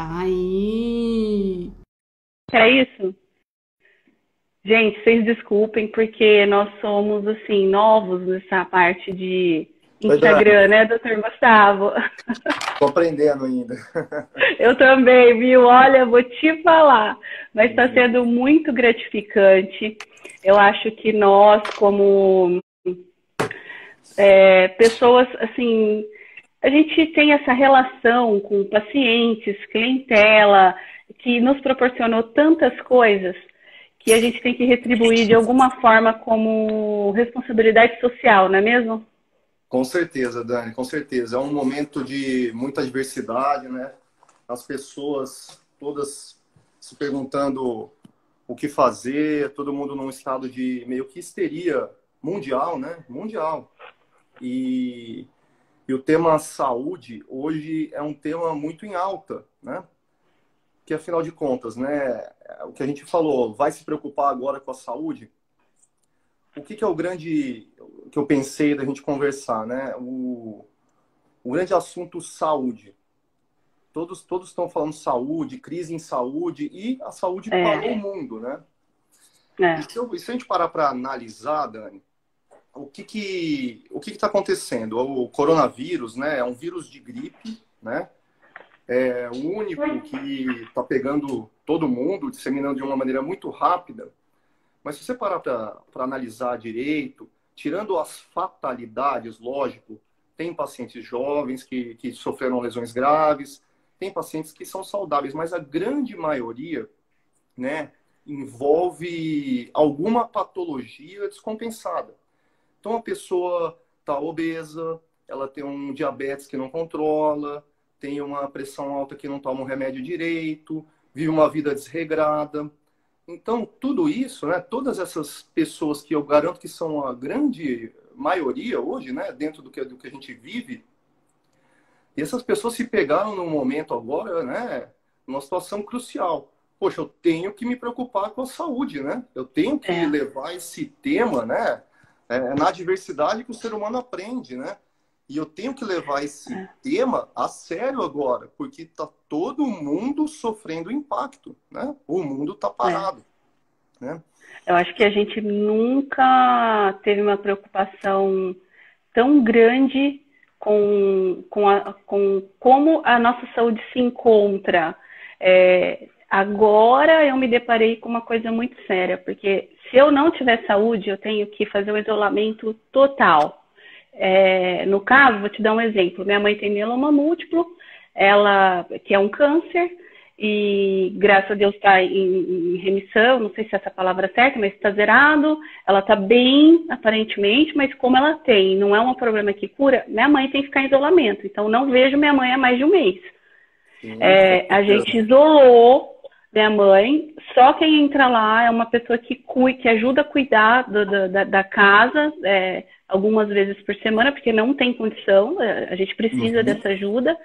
Aí. É isso? Gente, vocês desculpem, porque nós somos, assim, novos nessa parte de Oi, Dani. Instagram, né, doutor Gustavo? Tô aprendendo ainda. Eu também, viu? Olha, vou te falar, mas está sendo muito gratificante. Eu acho que nós, como pessoas, assim, a gente tem essa relação com pacientes, clientela, que nos proporcionou tantas coisas que a gente tem que retribuir de alguma forma como responsabilidade social, não é mesmo? Com certeza, Dani, com certeza. É um momento de muita diversidade, né? As pessoas todas se perguntando o que fazer, todo mundo num estado de meio que histeria mundial, né? Mundial. E, e o tema saúde hoje é um tema muito em alta, né? Que afinal de contas, né? O que a gente falou, vai se preocupar agora com a saúde? O que é o grande que eu pensei da gente conversar, né? O grande assunto saúde. Todos estão falando saúde, crise em saúde, e a saúde parou o mundo, né? E se a gente parar para analisar, Dani, o que está acontecendo? O coronavírus, né? É um vírus de gripe, né? É o único que está pegando todo mundo, disseminando de uma maneira muito rápida. Mas se você parar para analisar direito, tirando as fatalidades, lógico, tem pacientes jovens que sofreram lesões graves, tem pacientes que são saudáveis, mas a grande maioria, né, envolve alguma patologia descompensada. Então a pessoa está obesa, ela tem um diabetes que não controla, tem uma pressão alta que não toma um remédio direito, vive uma vida desregrada. Então, tudo isso, né, todas essas pessoas que eu garanto que são a grande maioria hoje, né, dentro do que a gente vive, e essas pessoas se pegaram num momento agora, né, numa situação crucial. Poxa, eu tenho que me preocupar com a saúde, né? Eu tenho que levar esse tema, né, na diversidade que o ser humano aprende, né? E eu tenho que levar esse tema a sério agora, porque está todo mundo sofrendo impacto, né? O mundo está parado, né? Eu acho que a gente nunca teve uma preocupação tão grande com como a nossa saúde se encontra. Agora eu me deparei com uma coisa muito séria, porque se eu não tiver saúde, eu tenho que fazer um isolamento total. No caso, vou te dar um exemplo. Minha mãe tem mieloma múltiplo, ela que é um câncer, e graças a Deus está em remissão, não sei se essa palavra é certa, mas está zerado, ela está bem, aparentemente, mas como ela tem, não é um problema que cura, minha mãe tem que ficar em isolamento, então não vejo minha mãe há mais de um mês. A gente isolou minha mãe, só quem entra lá é uma pessoa que ajuda a cuidar da casa, algumas vezes por semana, porque não tem condição, a gente precisa dessa ajuda.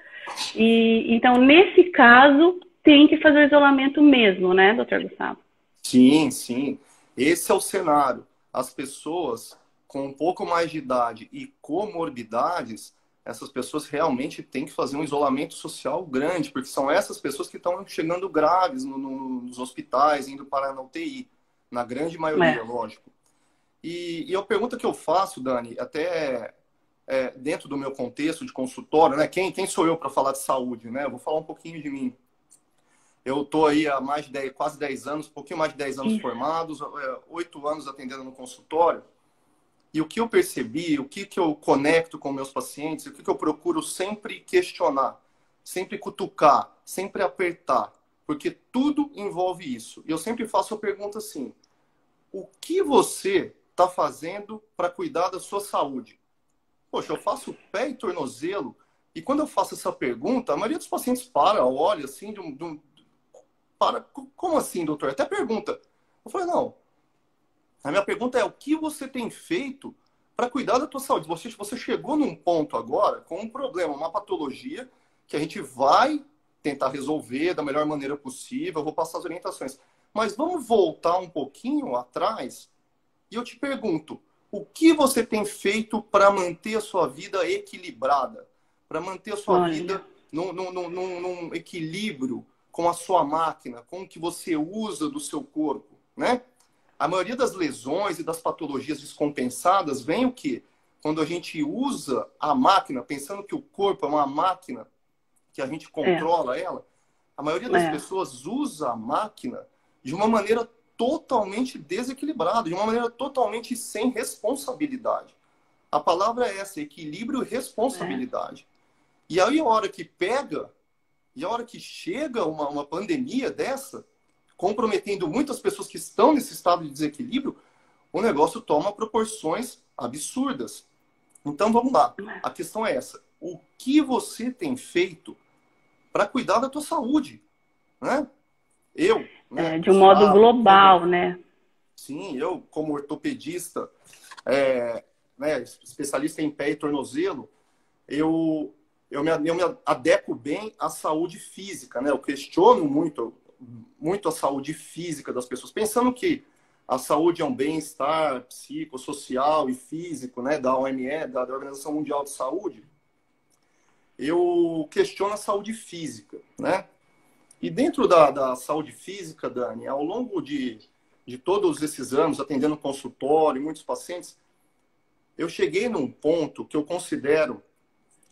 E então, nesse caso, tem que fazer o isolamento mesmo, né, doutor Gustavo? Sim, sim. Esse é o cenário. As pessoas com um pouco mais de idade e comorbidades, essas pessoas realmente têm que fazer um isolamento social grande, porque são essas pessoas que estão chegando graves nos hospitais, indo para a UTI, na grande maioria, lógico. E a pergunta que eu faço, Dani, até dentro do meu contexto de consultório, né? Quem sou eu para falar de saúde, né? Eu vou falar um pouquinho de mim. Eu estou aí há quase 10 anos, um pouquinho mais de 10 anos formados, 8 anos atendendo no consultório. E o que eu percebi, o que eu conecto com meus pacientes, o que eu procuro sempre questionar, sempre cutucar, sempre apertar, porque tudo envolve isso. E eu sempre faço a pergunta assim: o que você está fazendo para cuidar da sua saúde? Poxa, eu faço pé e tornozelo, e quando eu faço essa pergunta, a maioria dos pacientes olha assim, como assim, doutor? Até pergunta. Eu falei, não. A minha pergunta é, o que você tem feito para cuidar da tua saúde? Você chegou num ponto agora com um problema, uma patologia, que a gente vai tentar resolver da melhor maneira possível, eu vou passar as orientações. Mas vamos voltar um pouquinho atrás e eu te pergunto, o que você tem feito para manter a sua vida equilibrada? Para manter a sua vida num equilíbrio com a sua máquina, com o que você usa do seu corpo, né? A maioria das lesões e das patologias descompensadas vem o quê? Quando a gente usa a máquina, pensando que o corpo é uma máquina, que a gente controla ela, a maioria das pessoas usa a máquina de uma maneira totalmente desequilibrada, de uma maneira totalmente sem responsabilidade. A palavra é essa, equilíbrio e responsabilidade. E aí, a hora que pega, e a hora que chega uma pandemia dessa, comprometendo muitas pessoas que estão nesse estado de desequilíbrio, o negócio toma proporções absurdas. Então, vamos lá. A questão é essa. O que você tem feito para cuidar da tua saúde? Né? Eu, né? De um modo global, né? Sim, eu, como ortopedista, né, especialista em pé e tornozelo, eu me adequo bem à saúde física, né? Eu questiono muito a saúde física das pessoas, pensando que a saúde é um bem-estar psicossocial e físico, né, da OMS, da Organização Mundial de Saúde. Eu questiono a saúde física, né? E dentro da saúde física, Dani, ao longo de todos esses anos, atendendo consultório e muitos pacientes, eu cheguei num ponto que eu considero,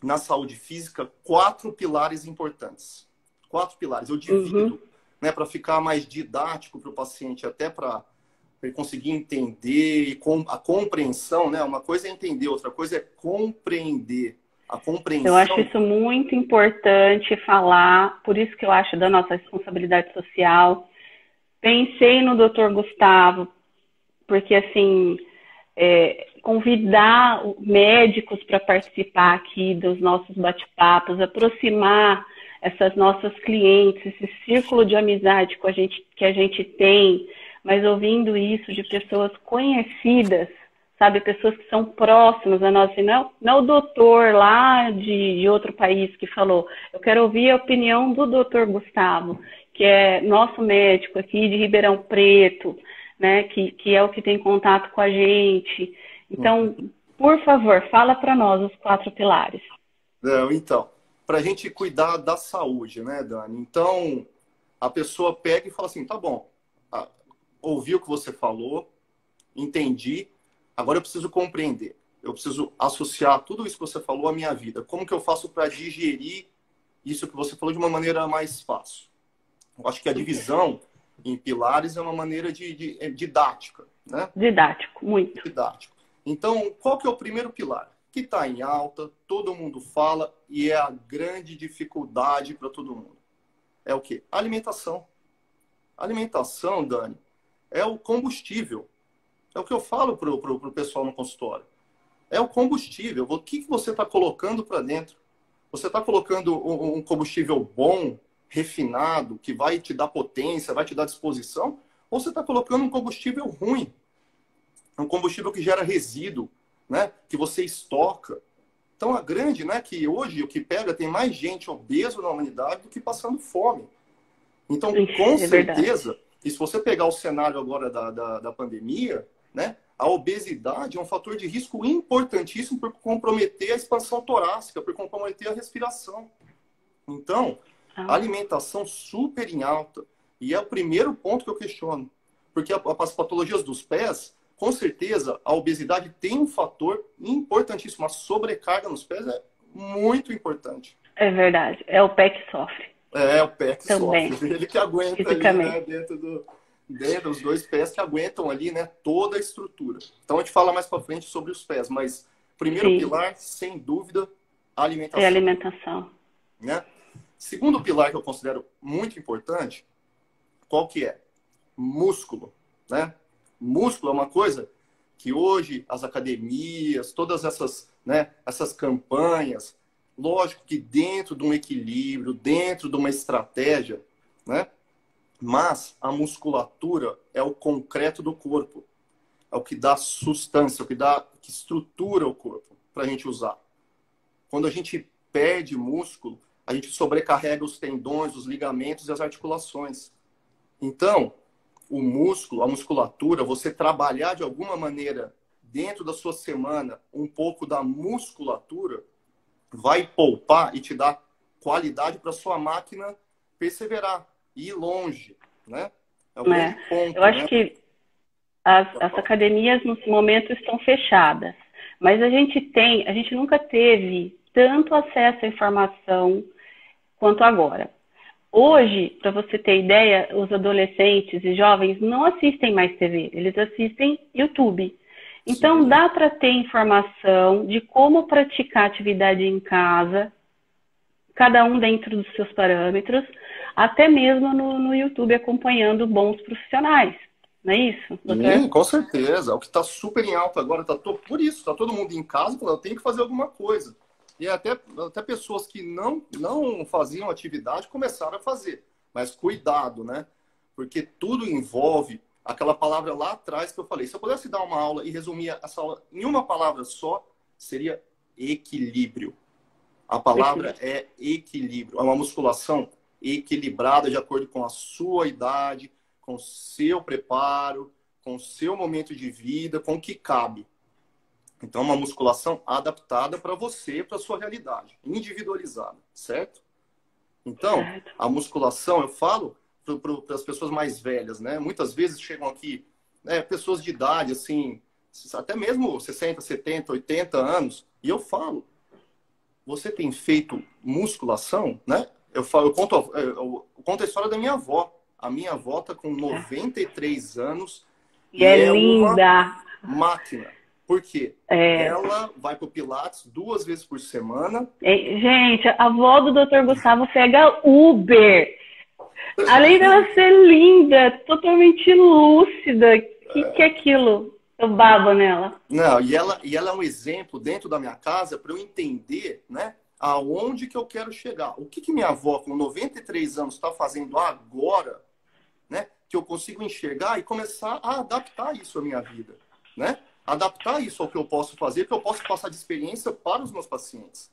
na saúde física, 4 pilares importantes. 4 pilares. Eu divido, né, para ficar mais didático para o paciente, até para ele conseguir entender, e a compreensão, né? Uma coisa é entender, outra coisa é compreender. A compreensão... Eu acho isso muito importante falar, por isso que eu acho da nossa responsabilidade social. Pensei no Dr. Gustavo, porque, assim, convidar médicos para participar aqui dos nossos bate-papos, aproximar essas nossas clientes, esse círculo de amizade que a gente tem, mas ouvindo isso de pessoas conhecidas, sabe, pessoas que são próximas a nós, não é o doutor lá de outro país que falou, eu quero ouvir a opinião do Dr. Gustavo, que é nosso médico aqui de Ribeirão Preto, né, que é o que tem contato com a gente. Então, por favor, fala para nós os 4 pilares. Então, para a gente cuidar da saúde, né, Dani? Então, a pessoa pega e fala assim, tá bom, ouvi o que você falou, entendi, agora eu preciso compreender. Eu preciso associar tudo isso que você falou à minha vida. Como que eu faço para digerir isso que você falou de uma maneira mais fácil? Eu acho que a divisão em pilares é uma maneira didática, né? Didático, muito. Didático. Então, qual que é o primeiro pilar? Que está em alta, todo mundo fala e é a grande dificuldade para todo mundo. É o quê? Alimentação. Alimentação, Dani, é o combustível. É o que eu falo para o pessoal no consultório. É o combustível. O que você está colocando para dentro? Você está colocando um combustível bom, refinado, que vai te dar potência, vai te dar disposição? Ou você está colocando um combustível ruim? Um combustível que gera resíduo, né? Que você estoca. Então, a grande, né? Que hoje o que pega tem mais gente obesa na humanidade do que passando fome. Então, com certeza, e se você pegar o cenário agora da pandemia, né? A obesidade é um fator de risco importantíssimo por comprometer a expansão torácica, por comprometer a respiração. Então, a alimentação super em alta. E é o primeiro ponto que eu questiono. Porque as patologias dos pés, com certeza, a obesidade tem um fator importantíssimo. A sobrecarga nos pés é muito importante. É verdade. É o pé que sofre. É o pé que também sofre. Ele que aguenta ali, né, dentro dos 2 pés que aguentam ali, né, toda a estrutura. Então, a gente fala mais para frente sobre os pés. Mas, primeiro pilar, sem dúvida, a alimentação. É a alimentação. Né? Segundo pilar que eu considero muito importante, qual que é? Músculo, né? Músculo é uma coisa que hoje as academias, todas essas, né, essas campanhas, lógico que dentro de um equilíbrio, dentro de uma estratégia, né? Mas a musculatura é o concreto do corpo, é o que dá sustância, é o que estrutura o corpo para a gente usar. Quando a gente perde músculo, a gente sobrecarrega os tendões, os ligamentos e as articulações. Então, o músculo, a musculatura, você trabalhar de alguma maneira dentro da sua semana um pouco da musculatura, vai poupar e te dar qualidade para sua máquina perseverar e ir longe, né? É o grande ponto, eu acho né? que as academias, nesse momento, estão fechadas. Mas a gente nunca teve tanto acesso à informação quanto agora. Hoje, para você ter ideia, os adolescentes e jovens não assistem mais TV, eles assistem YouTube. Então, Sim. dá para ter informação de como praticar atividade em casa, cada um dentro dos seus parâmetros, até mesmo no YouTube acompanhando bons profissionais. Não é isso, doutor? Sim, com certeza. O que está super em alta agora, por isso, está todo mundo em casa falando, eu tenho que fazer alguma coisa. E até pessoas que não faziam atividade começaram a fazer. Mas cuidado, né? Porque tudo envolve aquela palavra lá atrás que eu falei. Se eu pudesse dar uma aula e resumir essa aula em uma palavra só, seria equilíbrio. A palavra é equilíbrio. É uma musculação equilibrada de acordo com a sua idade, com o seu preparo, com o seu momento de vida, com o que cabe. Então, uma musculação adaptada para você, para a sua realidade, individualizada, certo? Então, a musculação, eu falo para as pessoas mais velhas, né? Muitas vezes chegam aqui, né, pessoas de idade, assim, até mesmo 60, 70, 80 anos, e eu falo, você tem feito musculação, né? Eu conto a história da minha avó. A minha avó está com 93 anos e é linda. Uma máquina. Por quê? Ela vai para o Pilates 2 vezes por semana. Gente, a avó do Dr. Gustavo pega Uber. Além dela ser linda, totalmente lúcida. Que é aquilo? Eu babo nela. Não, e ela é um exemplo dentro da minha casa para eu entender, né, aonde que eu quero chegar. O que minha avó, com 93 anos, está fazendo agora, né, que eu consigo enxergar e começar a adaptar isso à minha vida, né? Adaptar isso ao que eu posso fazer, que eu posso passar de experiência para os meus pacientes.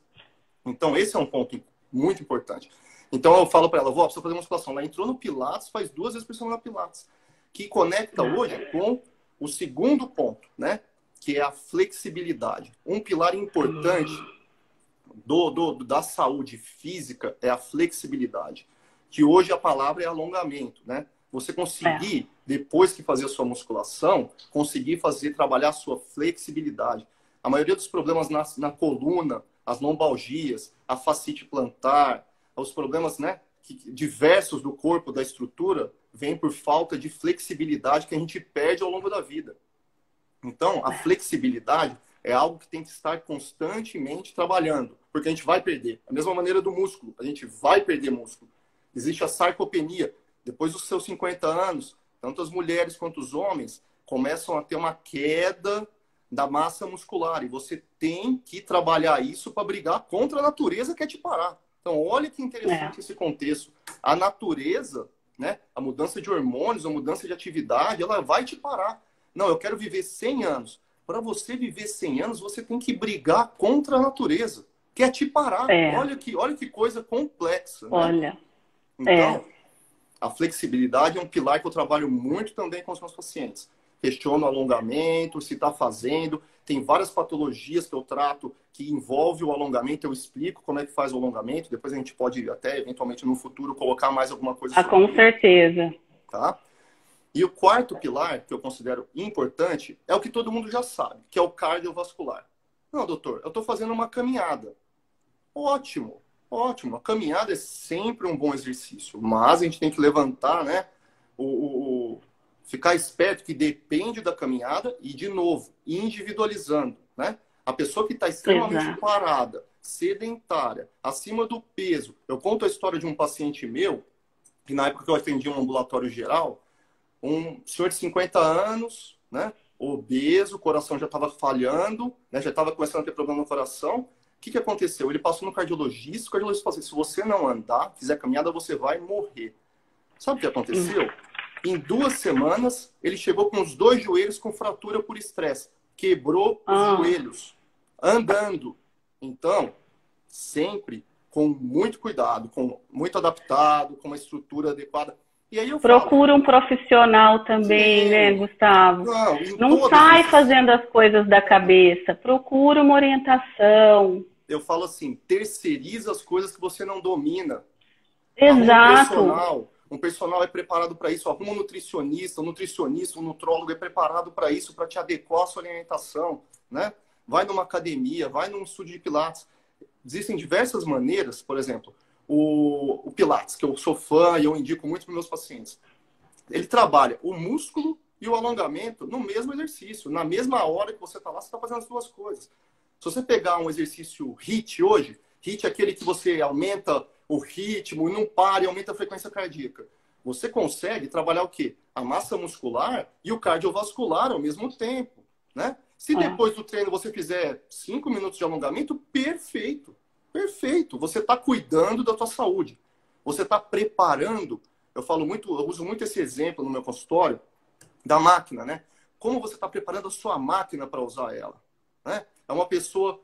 Então, esse é um ponto muito importante. Então, eu falo para ela, vó, precisa fazer musculação. Ela entrou no Pilates, faz 2 vezes por semana Pilates, que conecta hoje com o segundo ponto, né? Que é a flexibilidade. Um pilar importante da saúde física é a flexibilidade, que hoje a palavra é alongamento, né? Você conseguir, depois que fazer a sua musculação, conseguir trabalhar a sua flexibilidade. A maioria dos problemas na coluna, as lombalgias, a fascite plantar, os problemas, né, diversos do corpo, da estrutura, vêm por falta de flexibilidade que a gente perde ao longo da vida. Então, a flexibilidade é algo que tem que estar constantemente trabalhando, porque a gente vai perder. Da mesma maneira do músculo, a gente vai perder músculo. Existe a sarcopenia. Depois dos seus 50 anos, tanto as mulheres quanto os homens começam a ter uma queda da massa muscular. E você tem que trabalhar isso para brigar contra a natureza que quer te parar. Então, olha que interessante esse contexto. A natureza, né, a mudança de hormônios, a mudança de atividade, ela vai te parar. Não, eu quero viver 100 anos. Para você viver 100 anos, você tem que brigar contra a natureza. Quer te parar. Olha que coisa complexa. Né? Olha. Então, a flexibilidade é um pilar que eu trabalho muito também com os meus pacientes. Questiono o alongamento, se está fazendo. Tem várias patologias que eu trato que envolvem o alongamento. Eu explico como é que faz o alongamento. Depois a gente pode até, eventualmente, no futuro, colocar mais alguma coisa com certeza. Tá? E o quarto pilar, que eu considero importante, é o que todo mundo já sabe, que é o cardiovascular. Não, doutor, eu estou fazendo uma caminhada. Ótimo. Ótimo, a caminhada é sempre um bom exercício, mas a gente tem que levantar, né, ficar esperto que depende da caminhada e, de novo, individualizando, né? A pessoa que está extremamente parada, sedentária, acima do peso. Eu conto a história de um paciente meu, que na época que eu atendi um ambulatório geral, um senhor de 50 anos, né, obeso, o coração já estava falhando, né, já estava começando a ter problema no coração. O que aconteceu? Ele passou no cardiologista, o cardiologista falou assim, se você não andar, fizer caminhada, você vai morrer. Sabe o que aconteceu? Em 2 semanas, ele chegou com os 2 joelhos com fratura por estresse. Quebrou os joelhos, andando. Então, sempre com muito cuidado, muito adaptado, com uma estrutura adequada. E aí Procura um profissional também, né, Gustavo? Não sai fazendo as coisas da cabeça. Procura uma orientação. eu falo assim, terceiriza as coisas que você não domina. Exato. Um personal é preparado para isso. Arruma um nutricionista, um nutrólogo é preparado para isso, para te adequar à sua alimentação, né? Vai numa academia, vai num estúdio de Pilates. Existem diversas maneiras, por exemplo, o Pilates, que eu sou fã e eu indico muito para meus pacientes. Ele trabalha o músculo e o alongamento no mesmo exercício. Na mesma hora que você está lá, você está fazendo as duas coisas. Se você pegar um exercício HIIT hoje, HIIT é aquele que você aumenta o ritmo e não para e aumenta a frequência cardíaca. Você consegue trabalhar o quê? A massa muscular e o cardiovascular ao mesmo tempo, né? Se depois do treino você fizer 5 minutos de alongamento, perfeito. Perfeito. Você está cuidando da tua saúde. Você está preparando. Eu uso muito esse exemplo no meu consultório da máquina, né? Como você está preparando a sua máquina para usar ela, né? É uma pessoa,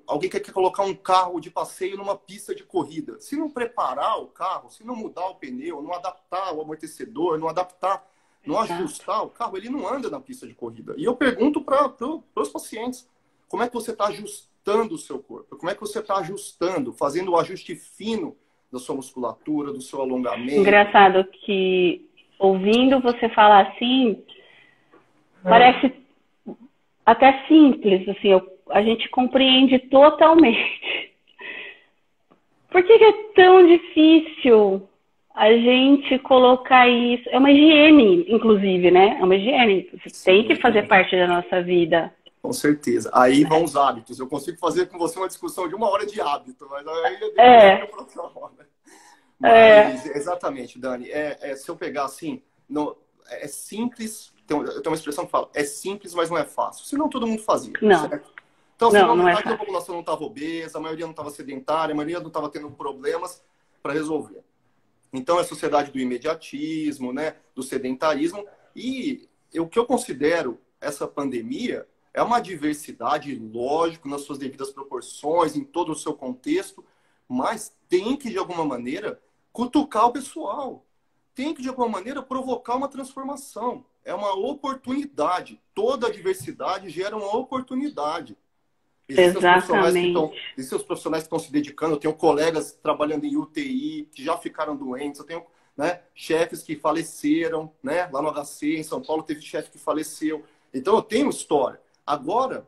alguém que quer colocar um carro de passeio numa pista de corrida. Se não preparar o carro, se não mudar o pneu, não adaptar o amortecedor, não ajustar o carro, ele não anda na pista de corrida. E eu pergunto para os pacientes, como é que você está ajustando o seu corpo? Como é que você está ajustando, fazendo o ajuste fino da sua musculatura, do seu alongamento? Engraçado que, ouvindo você falar assim, parece até simples, assim, a gente compreende totalmente. Por que é tão difícil a gente colocar isso? É uma higiene, inclusive, né? É uma higiene. Você tem que fazer parte da nossa vida. Com certeza. Aí vão os hábitos. Eu consigo fazer com você uma discussão de 1 hora de hábito, mas aí para outra hora. Mas, exatamente, Dani. Se eu pegar assim, é simples. Eu tenho uma expressão que fala, é simples, mas não é fácil. Senão todo mundo fazia. Não. Certo? Então, senão não metade da população não estava obesa, a maioria não estava sedentária, a maioria não estava tendo problemas para resolver. Então, é a sociedade do imediatismo, né, do sedentarismo. E o que eu considero essa pandemia é uma diversidade, lógico, nas suas devidas proporções, em todo o seu contexto, mas tem que, de alguma maneira, cutucar o pessoal. Tem que, de alguma maneira, provocar uma transformação. É uma oportunidade. Toda a diversidade gera uma oportunidade. Existem os profissionais que estão se dedicando. Eu tenho colegas trabalhando em UTI, que já ficaram doentes. Eu tenho, né, chefes que faleceram, né? Lá no HC, em São Paulo, teve chefe que faleceu. Então, eu tenho história. Agora,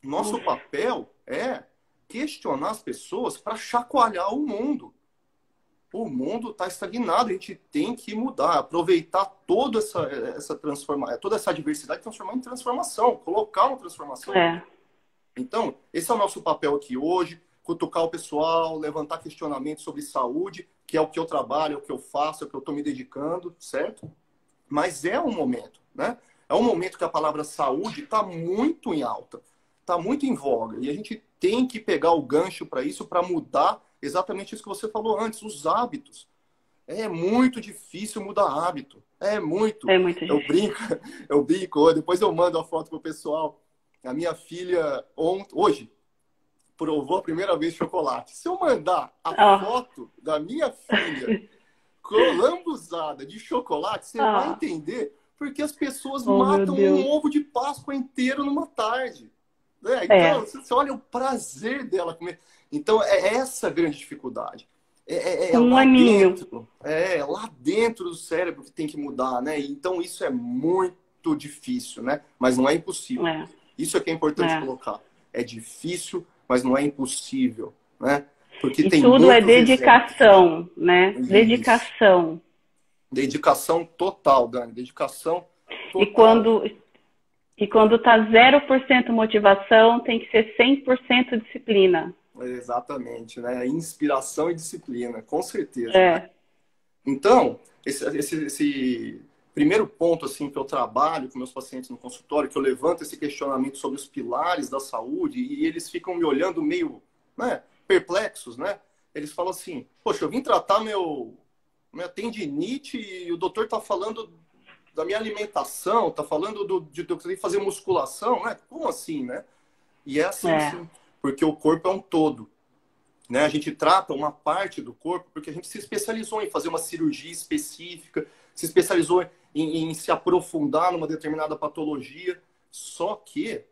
nosso papel é questionar as pessoas para chacoalhar o mundo. O mundo está estagnado, a gente tem que mudar, aproveitar toda essa transformação, toda essa diversidade e transformar em transformação, colocar uma transformação. Então, esse é o nosso papel aqui hoje, cutucar o pessoal, levantar questionamentos sobre saúde, que é o que eu trabalho, é o que eu faço, é o que eu estou me dedicando, certo? Mas é um momento, né? É um momento que a palavra saúde está muito em alta, está muito em voga. E a gente tem que pegar o gancho para isso, para mudar exatamente isso que você falou antes, os hábitos. É muito difícil mudar hábito. É muito difícil. Eu brinco, depois eu mando a foto pro pessoal. A minha filha hoje provou a primeira vez chocolate. Se eu mandar a foto da minha filha lambuzada de chocolate, você vai entender porque as pessoas matam um ovo de Páscoa inteiro numa tarde. Então, você olha o prazer dela comer. Então, é essa a grande dificuldade. Lá dentro. Lá dentro do cérebro que tem que mudar, né? Então, isso é muito difícil, né? Mas não é impossível. Isso é que é importante colocar. É difícil, mas não é impossível, né? Porque e tem tudo é dedicação, exemplos, né? Isso. Dedicação. Dedicação total, Dani. Dedicação total. E quando tá 0% motivação, tem que ser 100% disciplina. Exatamente, né? Inspiração e disciplina, com certeza. Né? Então, esse primeiro ponto assim que eu trabalho com meus pacientes no consultório, que eu levanto esse questionamento sobre os pilares da saúde e eles ficam me olhando meio, né, perplexos, né? Eles falam assim, poxa, eu vim tratar minha tendinite e o doutor tá falando da minha alimentação, tá falando de eu ter que fazer musculação, né? Como assim, né? E é assim, sim, porque o corpo é um todo. Né? A gente trata uma parte do corpo porque a gente se especializou em fazer uma cirurgia específica, se especializou em se aprofundar numa determinada patologia. Só que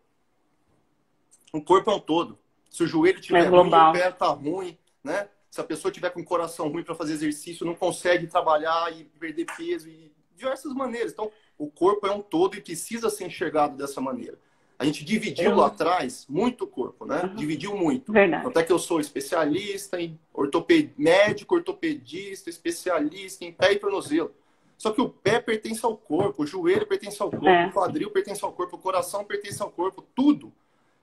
o corpo é um todo. Se o joelho estiver ruim, o pé tá ruim, né? Se a pessoa tiver com o coração ruim para fazer exercício, não consegue trabalhar e perder peso, e diversas maneiras. Então, o corpo é um todo e precisa ser enxergado dessa maneira. A gente dividiu lá atrás muito o corpo, né? Dividiu muito. Verdade. Até que eu sou especialista em médico, ortopedista, especialista em pé e tornozelo. Só que o pé pertence ao corpo, o joelho pertence ao corpo, o quadril pertence ao corpo, o coração pertence ao corpo, tudo.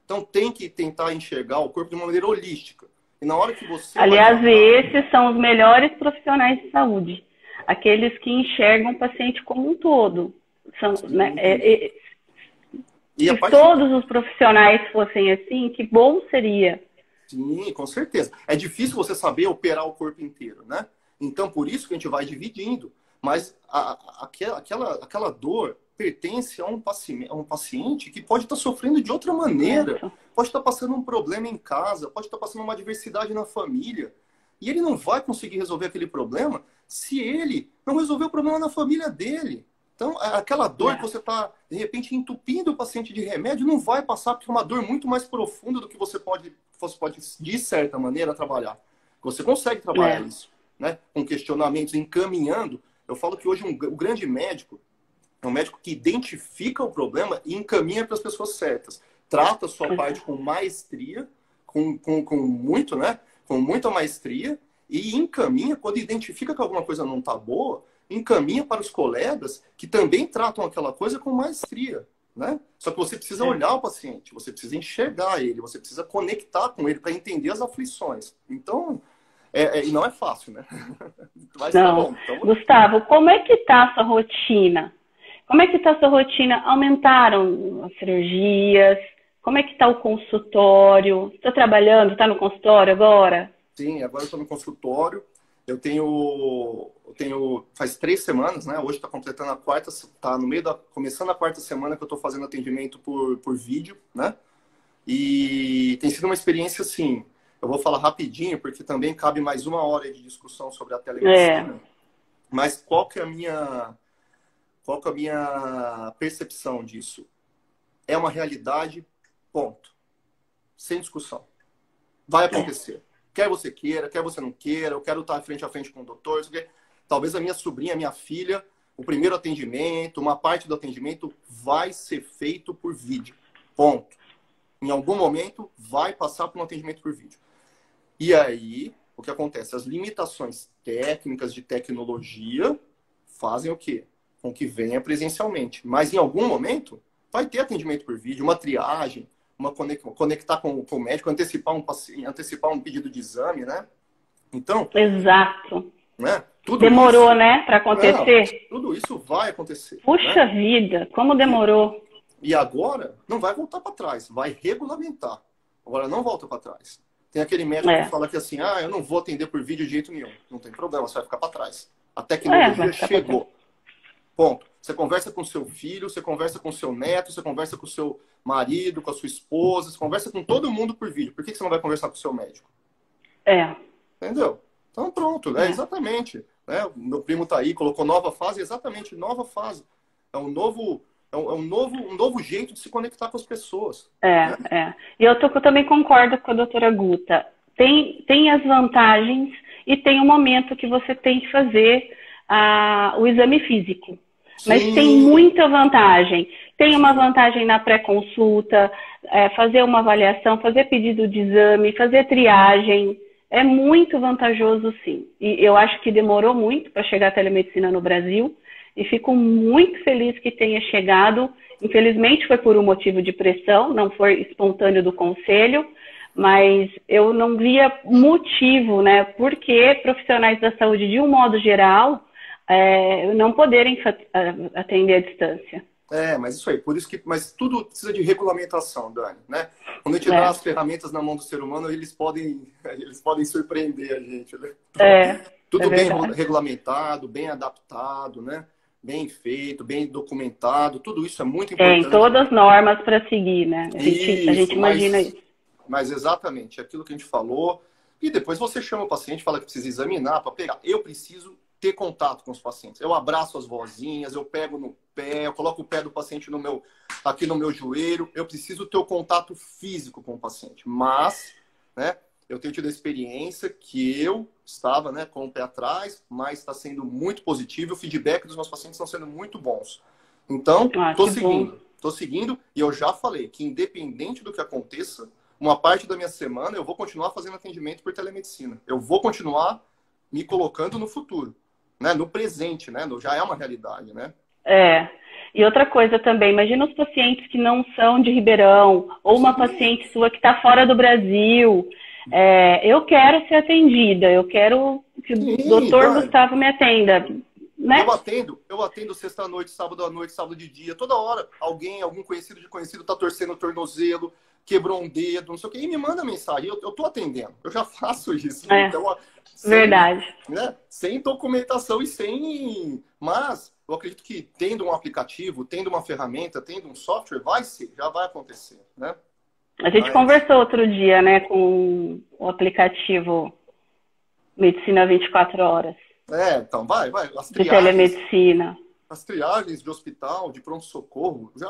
Então tem que tentar enxergar o corpo de uma maneira holística. E na hora que você... Aliás, esses são os melhores profissionais de saúde. Aqueles que enxergam o paciente como um todo. São, né, se todos os profissionais fossem assim, que bom seria. Sim, com certeza. É difícil você saber operar o corpo inteiro, né? Então, por isso que a gente vai dividindo. Mas aquela dor pertence a um paciente que pode estar sofrendo de outra maneira. Pode estar passando um problema em casa, pode estar passando uma adversidade na família. E ele não vai conseguir resolver aquele problema se ele não resolver o problema na família dele. Então, aquela dor que você está, de repente, entupindo o paciente de remédio, não vai passar, porque é uma dor muito mais profunda do que você pode, de certa maneira, trabalhar. Você consegue trabalhar isso, né? Com questionamentos, encaminhando. Eu falo que hoje o grande médico é um médico que identifica o problema e encaminha para as pessoas certas. Trata a sua parte com maestria, com muito, né? Com muita maestria, e encaminha, quando identifica que alguma coisa não está boa, encaminha para os colegas que também tratam aquela coisa com maestria, né? Só que você precisa olhar o paciente, você precisa enxergar ele, você precisa conectar com ele para entender as aflições. Então, e não é fácil, né? Mas não. Tá bom. Então... Gustavo, como é que está a sua rotina? Como é que está a sua rotina? Aumentaram as cirurgias? Como é que está o consultório? Está trabalhando? Está no consultório agora? Sim, agora eu estou no consultório. Eu tenho faz 3 semanas, né? Hoje está completando a quarta, está começando a quarta semana que eu estou fazendo atendimento por vídeo, né? E tem sido uma experiência, assim, eu vou falar rapidinho, porque também cabe mais 1 hora de discussão sobre a telemedicina. Mas qual que é a minha percepção disso? É uma realidade, ponto. Sem discussão. Vai acontecer. Quer você queira, quer você não queira, eu quero estar frente a frente com o doutor. Talvez a minha sobrinha, a minha filha, o primeiro atendimento, uma parte do atendimento vai ser feito por vídeo. Ponto. Em algum momento vai passar por um atendimento por vídeo. E aí, o que acontece? As limitações técnicas de tecnologia fazem o quê? Com que venha presencialmente. Mas em algum momento vai ter atendimento por vídeo, uma triagem, conectar com o médico, antecipar um pedido de exame, né? Então... Exato. Né? Demorou, isso, né, para acontecer? Tudo isso vai acontecer. Puxa vida, como demorou. E agora não vai voltar para trás, vai regulamentar. Agora não volta para trás. Tem aquele médico que fala que assim, eu não vou atender por vídeo de jeito nenhum. Não tem problema, você vai ficar para trás. A tecnologia chegou. Ponto. Você conversa com seu filho, você conversa com seu neto, você conversa com seu marido, com a sua esposa, você conversa com todo mundo por vídeo. Por que você não vai conversar com o seu médico? Entendeu? Então pronto, exatamente. Né? O meu primo tá aí, colocou nova fase, exatamente, nova fase. É um novo jeito de se conectar com as pessoas. E eu também concordo com a doutora Guta. Tem as vantagens e tem o momento que você tem que fazer o exame físico. Mas tem muita vantagem. Tem uma vantagem na pré-consulta, fazer uma avaliação, fazer pedido de exame, fazer triagem. É muito vantajoso, sim. E eu acho que demorou muito para chegar a telemedicina no Brasil. E fico muito feliz que tenha chegado. Infelizmente foi por um motivo de pressão, não foi espontâneo do conselho. Mas eu não via motivo, né? Por que profissionais da saúde, de um modo geral, não poderem atender à distância. Mas isso aí, por isso que, mas tudo precisa de regulamentação, Dani, né? Quando a gente dá as ferramentas na mão do ser humano, eles podem surpreender a gente, né? Tudo bem regulamentado, bem adaptado, né? Bem feito, bem documentado, tudo isso é muito importante. Tem todas as normas para seguir, né? A gente imagina isso. Mas exatamente, aquilo que a gente falou, e depois você chama o paciente, fala que precisa examinar para pegar. Eu preciso ter contato com os pacientes. Eu abraço as vozinhas, eu pego no pé, eu coloco o pé do paciente aqui no meu joelho. Eu preciso ter o contato físico com o paciente. Mas né? Eu tenho tido a experiência que eu estava, né, com o pé atrás, mas está sendo muito positivo. O feedback dos meus pacientes estão sendo muito bons. Então, estou seguindo e eu já falei que independente do que aconteça, uma parte da minha semana eu vou continuar fazendo atendimento por telemedicina. Eu vou continuar me colocando no futuro, né? No presente, né? Já é uma realidade, né? E outra coisa também, imagina os pacientes que não são de Ribeirão, ou uma paciente sua que está fora do Brasil. Eu quero ser atendida, eu quero que o doutor Gustavo me atenda. Né? Eu atendo sexta-noite, sábado à noite, sábado de dia, toda hora. Algum conhecido de conhecido tá torcendo o tornozelo, quebrou um dedo, não sei o quê, e me manda mensagem. Eu tô atendendo, eu já faço isso. Então, verdade. Né? Sem documentação e sem... Mas eu acredito que tendo um aplicativo, tendo uma ferramenta, tendo um software, já vai acontecer, né? A gente conversou outro dia, né, com o aplicativo Medicina 24 Horas. Então, vai. De telemedicina. As triagens de hospital, de pronto-socorro, já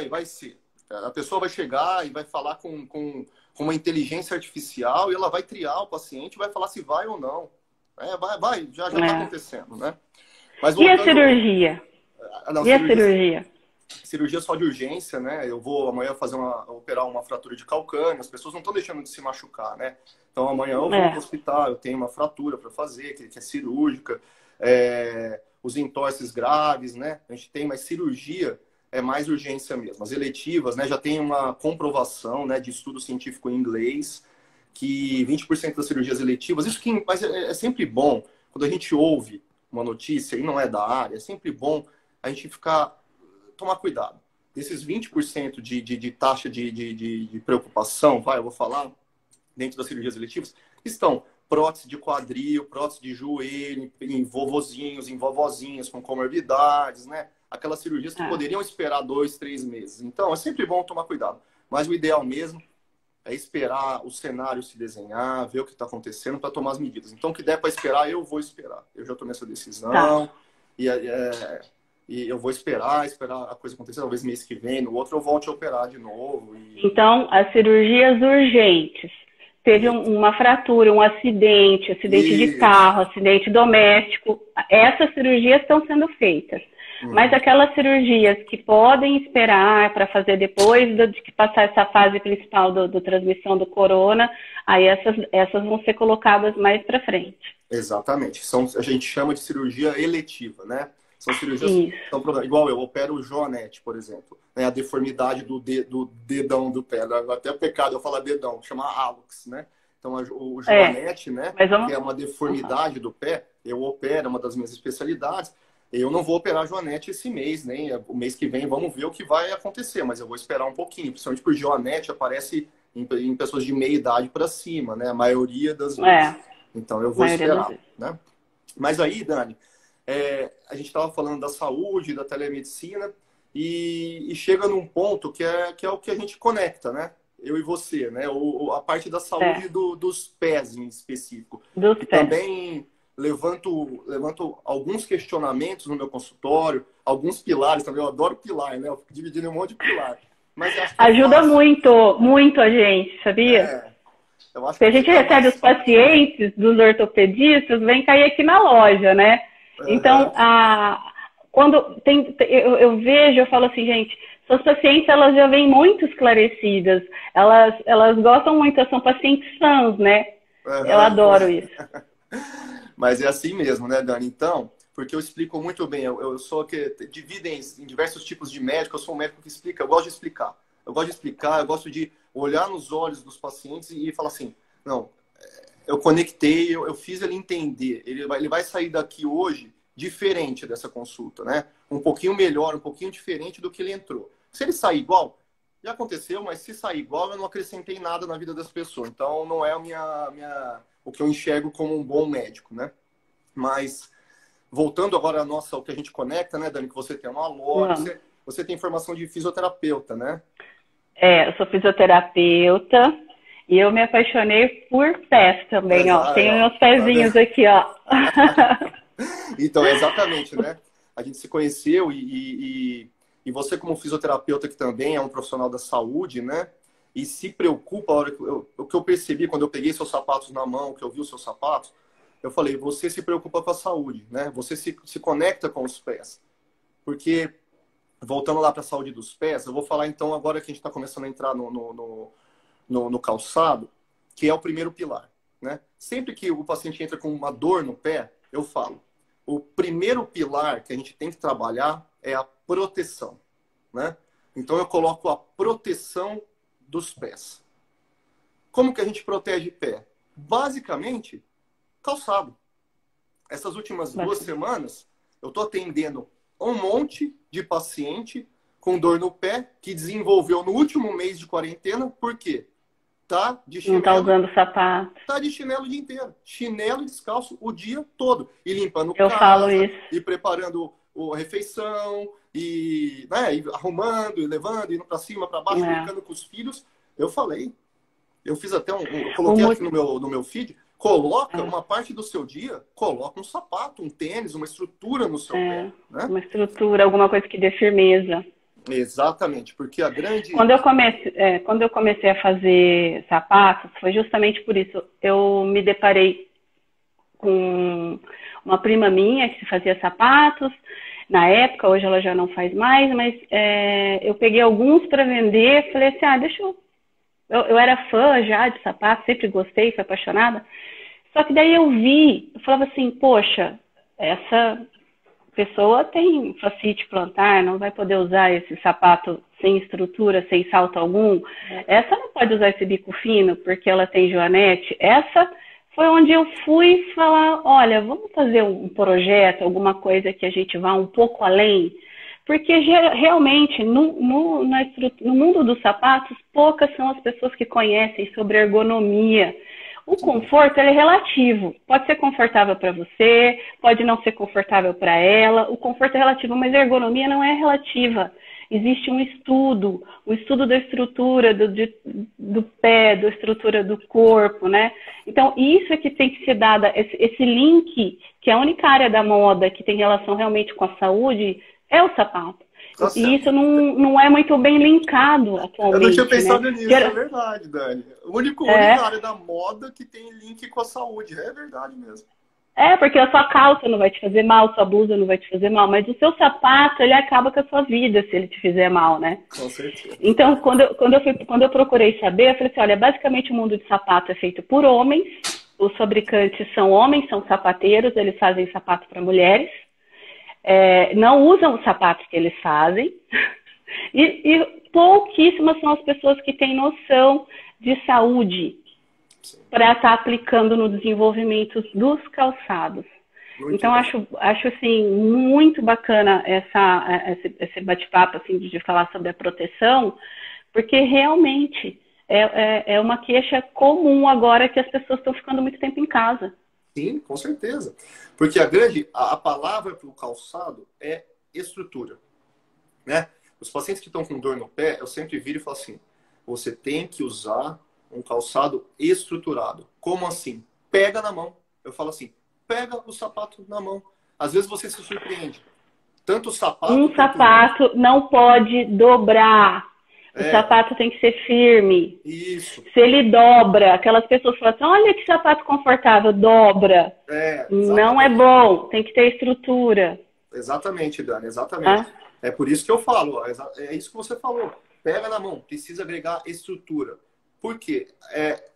vai ser. A pessoa vai chegar e vai falar com uma inteligência artificial e ela vai triar o paciente e vai falar se vai ou não. Já está acontecendo, né? Mas e a cirurgia? Cirurgia? Cirurgia só de urgência, né? Eu vou amanhã operar uma fratura de calcâneo, as pessoas não estão deixando de se machucar, né? Então amanhã eu vou para o hospital, eu tenho uma fratura para fazer, que é cirúrgica, os entorses graves, né? A gente tem, mas cirurgia é mais urgência mesmo. As eletivas, né? Já tem uma comprovação, né, de estudo científico em inglês, que 20% das cirurgias eletivas, mas é sempre bom, quando a gente ouve uma notícia e não é da área, é sempre bom a gente tomar cuidado. Desses 20% de taxa de preocupação, eu vou falar, dentro das cirurgias eletivas, estão prótese de quadril, prótese de joelho, em vovozinhos, em vovozinhas com comorbidades, né? Aquelas cirurgias que poderiam esperar 2, 3 meses. Então, é sempre bom tomar cuidado. Mas o ideal mesmo é esperar o cenário se desenhar, ver o que está acontecendo para tomar as medidas. Então, o que der para esperar, eu vou esperar. Eu já tomei essa decisão e eu vou esperar a coisa acontecer. Talvez mês que vem, no outro eu volte a operar de novo. Então, as cirurgias urgentes. Teve uma fratura, um acidente de carro, acidente doméstico. Essas cirurgias estão sendo feitas. Mas aquelas cirurgias que podem esperar para fazer depois de que passar essa fase principal do transmissão do corona, aí essas vão ser colocadas mais para frente. Exatamente. A gente chama de cirurgia eletiva, né? São cirurgias igual eu opero o joanete, por exemplo. Né? A deformidade do dedão do pé. Até o pecado eu falar dedão, chama hallux, né? Então o joanete, né? Que é uma deformidade do pé, eu opero, é uma das minhas especialidades. Eu não vou operar joanete esse mês, nem o mês que vem vamos ver o que vai acontecer, mas eu vou esperar um pouquinho, principalmente porque o joanete aparece em pessoas de meia idade para cima, né? A maioria das vezes. Então eu vou esperar, né? Mas aí, Dani, a gente estava falando da saúde, da telemedicina, e chega num ponto que é o que a gente conecta, né? Eu e você, né? A parte da saúde dos pés em específico. Também levanto alguns questionamentos no meu consultório, alguns pilares também. Eu adoro pilar, né? Eu fico dividindo em um monte de pilar. Mas acho que ajuda muito a gente, sabia? Eu acho que a gente recebe os pacientes dos ortopedistas, vem cair aqui na loja, né? Então, quando eu vejo, eu falo assim, gente, suas pacientes, elas já vêm muito esclarecidas, elas gostam muito, são pacientes fãs, né? Eu adoro isso. Mas é assim mesmo, né, Dani? Então, porque eu explico muito bem, eu sou que divide em diversos tipos de médico, eu sou um médico que explica, eu gosto de explicar. Eu gosto de olhar nos olhos dos pacientes e falar assim, não, eu conectei, eu fiz ele entender, ele vai sair daqui hoje diferente dessa consulta, né? Um pouquinho melhor, um pouquinho diferente do que ele entrou. Se ele sair igual, já aconteceu, mas se sair igual, eu não acrescentei nada na vida das pessoas. Então, não é o que eu enxergo como um bom médico, né? Mas, voltando agora ao que a gente conecta, né, Dani, que você tem uma loja, você tem formação de fisioterapeuta, né? Eu sou fisioterapeuta e eu me apaixonei por pés também, ó. Tenho meus pezinhos aqui, ó. Então, exatamente, né? A gente se conheceu e você como fisioterapeuta que também é um profissional da saúde, né? e se preocupa, a hora que o que eu percebi quando eu peguei seus sapatos na mão, que eu vi os seus sapatos, eu falei, você se preocupa com a saúde, né? Você se conecta com os pés. Porque, voltando lá para a saúde dos pés, eu vou falar então agora que a gente está começando a entrar no calçado, que é o primeiro pilar, né? Sempre que o paciente entra com uma dor no pé, eu falo, o primeiro pilar que a gente tem que trabalhar é a proteção, né? Então eu coloco a proteção dos pés. Como que a gente protege pé? Basicamente, calçado. Essas últimas 2 semanas, eu estou atendendo um monte de paciente com dor no pé que desenvolveu no último mês de quarentena. Por quê? Tá de Não chinelo, tá usando sapato. tá de chinelo o dia inteiro. Chinelo e descalço o dia todo. E limpando Eu casa, falo isso. e preparando a refeição, e, né, e arrumando, e levando, indo para cima, para baixo, brincando com os filhos. Eu falei. Eu fiz até eu coloquei aqui no meu feed. Coloca uma parte do seu dia, coloca um sapato, um tênis, uma estrutura no seu pé. Né? Uma estrutura, alguma coisa que dê firmeza. Exatamente, porque a grande... Quando eu comecei a fazer sapatos, foi justamente por isso. Eu me deparei com uma prima minha que fazia sapatos, na época, hoje ela já não faz mais, mas eu peguei alguns para vender, falei assim, deixa eu era fã já de sapatos, sempre gostei, fui apaixonada. Só que daí eu falava assim, poxa, essa pessoa tem fascite plantar, não vai poder usar esse sapato sem estrutura, sem salto algum. Essa não pode usar esse bico fino porque ela tem joanete. Essa foi onde eu fui falar, olha, vamos fazer um projeto, alguma coisa que a gente vá um pouco além. Porque realmente, no mundo dos sapatos, poucas são as pessoas que conhecem sobre ergonomia. O conforto ele é relativo. Pode ser confortável para você, pode não ser confortável para ela. O conforto é relativo, mas a ergonomia não é relativa. Existe um estudo da estrutura do pé, da estrutura do corpo, né? Então, isso é que tem que ser dado, esse link, que é a única área da moda que tem relação realmente com a saúde, é o sapato. Nossa, e isso não é muito bem linkado atualmente. Eu não tinha pensado né? nisso, é verdade, Dani. A única área da moda que tem link com a saúde. É verdade mesmo. Porque a sua calça não vai te fazer mal, sua blusa não vai te fazer mal, mas o seu sapato, ele acaba com a sua vida se ele te fizer mal, né? Com certeza. Então, quando eu procurei saber, eu falei assim, olha, basicamente o mundo de sapato é feito por homens, os fabricantes são homens, são sapateiros, eles fazem sapato para mulheres, não usam os sapatos que eles fazem, e pouquíssimas são as pessoas que têm noção de saúde para estar aplicando no desenvolvimento dos calçados. Muito então, acho assim, muito bacana esse bate-papo assim, de falar sobre a proteção, porque realmente é uma queixa comum agora que as pessoas estão ficando muito tempo em casa. Sim, com certeza. Porque a palavra para o calçado é estrutura. Né? Os pacientes que estão com dor no pé, eu sempre viro e falo assim, você tem que usar um calçado estruturado. Como assim? Pega na mão. Eu falo assim, pega o sapato na mão. Às vezes você se surpreende. Tanto o sapato... Um sapato não pode dobrar. O sapato tem que ser firme. Isso. Se ele dobra, aquelas pessoas falam assim, olha que sapato confortável, dobra. Não é bom, tem que ter estrutura. Exatamente, Dani, exatamente. É por isso que eu falo, é isso que você falou. Pega na mão, precisa agregar estrutura. Por quê?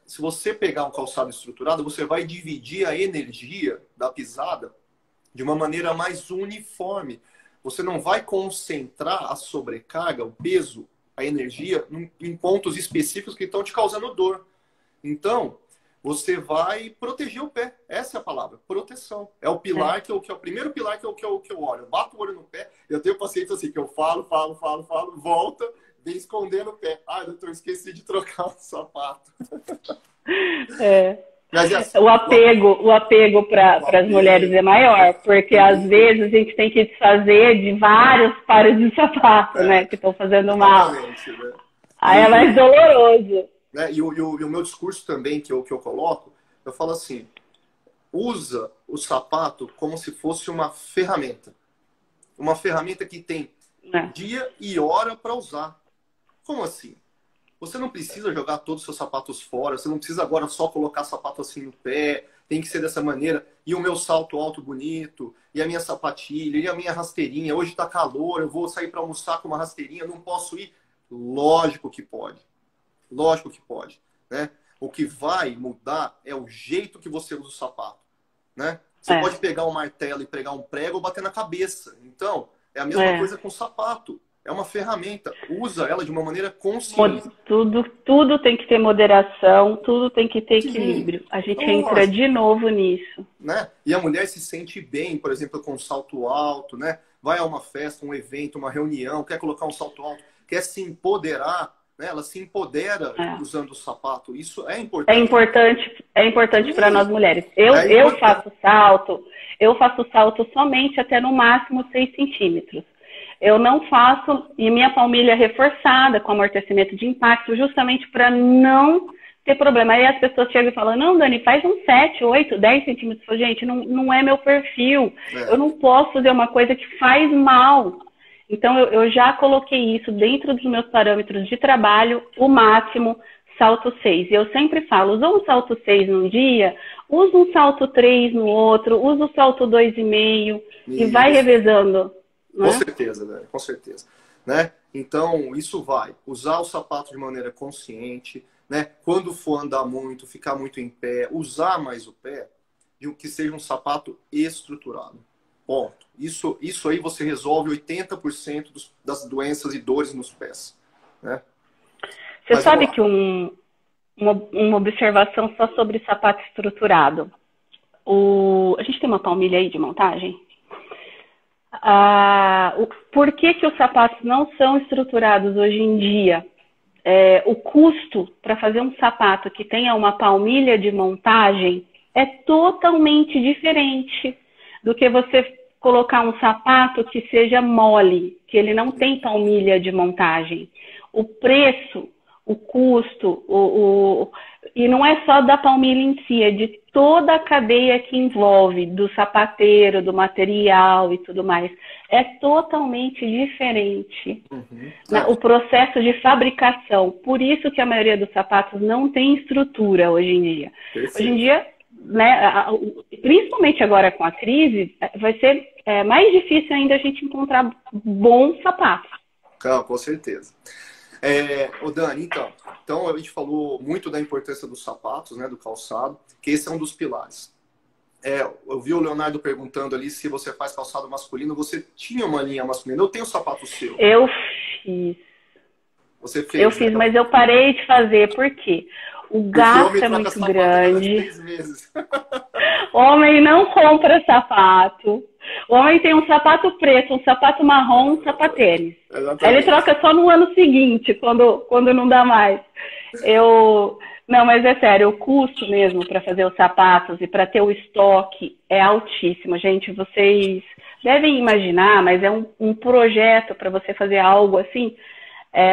Se você pegar um calçado estruturado, você vai dividir a energia da pisada de uma maneira mais uniforme. Você não vai concentrar a sobrecarga, o peso, a energia em pontos específicos que estão te causando dor. Então, você vai proteger o pé. Essa é a palavra, proteção. É o pilar que é o primeiro pilar que eu olho. Eu bato o olho no pé, eu tenho pacientes assim que eu falo, volta, vem escondendo o pé. Doutor, esqueci de trocar o sapato. Mas assim, o apego para as mulheres é maior, porque às vezes a gente tem que desfazer de vários pares de sapato, né, que estão fazendo mal. Né? Aí é mais doloroso. Né? E o meu discurso também, que eu coloco, eu falo assim, usa o sapato como se fosse uma ferramenta. Uma ferramenta que tem dia e hora para usar. Como assim? Você não precisa jogar todos os seus sapatos fora, você não precisa agora só colocar sapato assim no pé, tem que ser dessa maneira. E o meu salto alto bonito, e a minha sapatilha, e a minha rasteirinha. Hoje tá calor, eu vou sair para almoçar com uma rasteirinha, não posso ir? Lógico que pode. Lógico que pode, né? O que vai mudar é o jeito que você usa o sapato, né? Você pode pegar um martelo e pregar um prego ou bater na cabeça. Então, é a mesma coisa com o sapato. É uma ferramenta. Usa ela de uma maneira consciente. Tudo tem que ter moderação, tudo tem que ter Sim. equilíbrio. A gente Então, entra de novo nisso. Né? E a mulher se sente bem, por exemplo, com um salto alto, né? Vai a uma festa, um evento, uma reunião, quer colocar um salto alto, quer se empoderar, né? Ela se empodera usando o sapato. Isso é importante. É importante para nós mulheres. Eu faço salto somente até no máximo 6 centímetros. Eu não faço, e minha palmilha é reforçada com amortecimento de impacto, justamente para não ter problema. Aí as pessoas chegam e falam, não, Dani, faz uns 7, 8, 10 centímetros. Eu falo, gente, não é meu perfil. Eu não posso fazer uma coisa que faz mal. Então, eu já coloquei isso dentro dos meus parâmetros de trabalho, o máximo, salto 6. E eu sempre falo, usou um salto 6 num dia, usa um salto 3 no outro, usa o salto 2,5 e vai revezando. Com certeza, né? Com certeza. Né? Então, isso vai. Usar o sapato de maneira consciente, né? Quando for andar muito, ficar muito em pé, usar mais o pé, de que seja um sapato estruturado. Ponto. Isso aí você resolve 80% das doenças e dores nos pés. Né? Você sabe que uma observação só sobre sapato estruturado. A gente tem uma palmilha aí de montagem? Por que os sapatos não são estruturados hoje em dia? O custo para fazer um sapato que tenha uma palmilha de montagem é totalmente diferente do que você colocar um sapato que seja mole, que ele não tem palmilha de montagem. O preço, o custo, e não é só da palmilha em si, é de toda a cadeia que envolve, do sapateiro, do material e tudo mais. É totalmente diferente. O processo de fabricação. Por isso que a maioria dos sapatos não tem estrutura hoje em dia. Perfeito. Hoje em dia, né, principalmente agora com a crise, vai ser mais difícil ainda a gente encontrar bons sapatos. Com certeza. Ô Dani, então a gente falou muito da importância dos sapatos, né, do calçado, que esse é um dos pilares. Eu vi o Leonardo perguntando ali se você faz calçado masculino. Você tinha uma linha masculina? Eu tenho sapato seu. Eu fiz. Você fez? Eu fiz, mas eu parei de fazer. Por quê? O gasto é muito grande. Homem não compra sapato. O homem tem um sapato preto, um sapato marrom, um sapatênis. Aí ele troca só no ano seguinte, quando não dá mais. Não, mas é sério, o custo mesmo para fazer os sapatos e para ter o estoque é altíssimo. Gente, vocês devem imaginar, mas é um projeto para você fazer algo assim.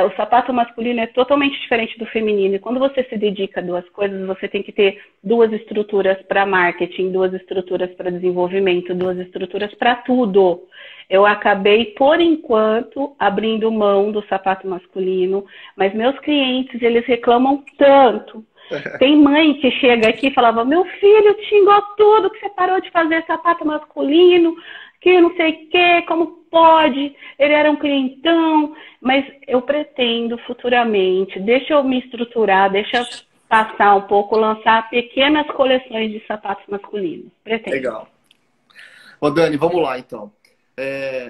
O sapato masculino é totalmente diferente do feminino. E quando você se dedica a duas coisas, você tem que ter 2 estruturas para marketing, 2 estruturas para desenvolvimento, 2 estruturas para tudo. Eu acabei, por enquanto, abrindo mão do sapato masculino, mas meus clientes, eles reclamam tanto. Tem mãe que chega aqui e falava, meu filho te xingou tudo que você parou de fazer sapato masculino, que não sei o que, como pode, ele era um clientão, mas eu pretendo futuramente, deixa eu me estruturar, deixa eu passar um pouco, lançar pequenas coleções de sapatos masculinos. Pretendo. Legal. Ô Dani, vamos lá então.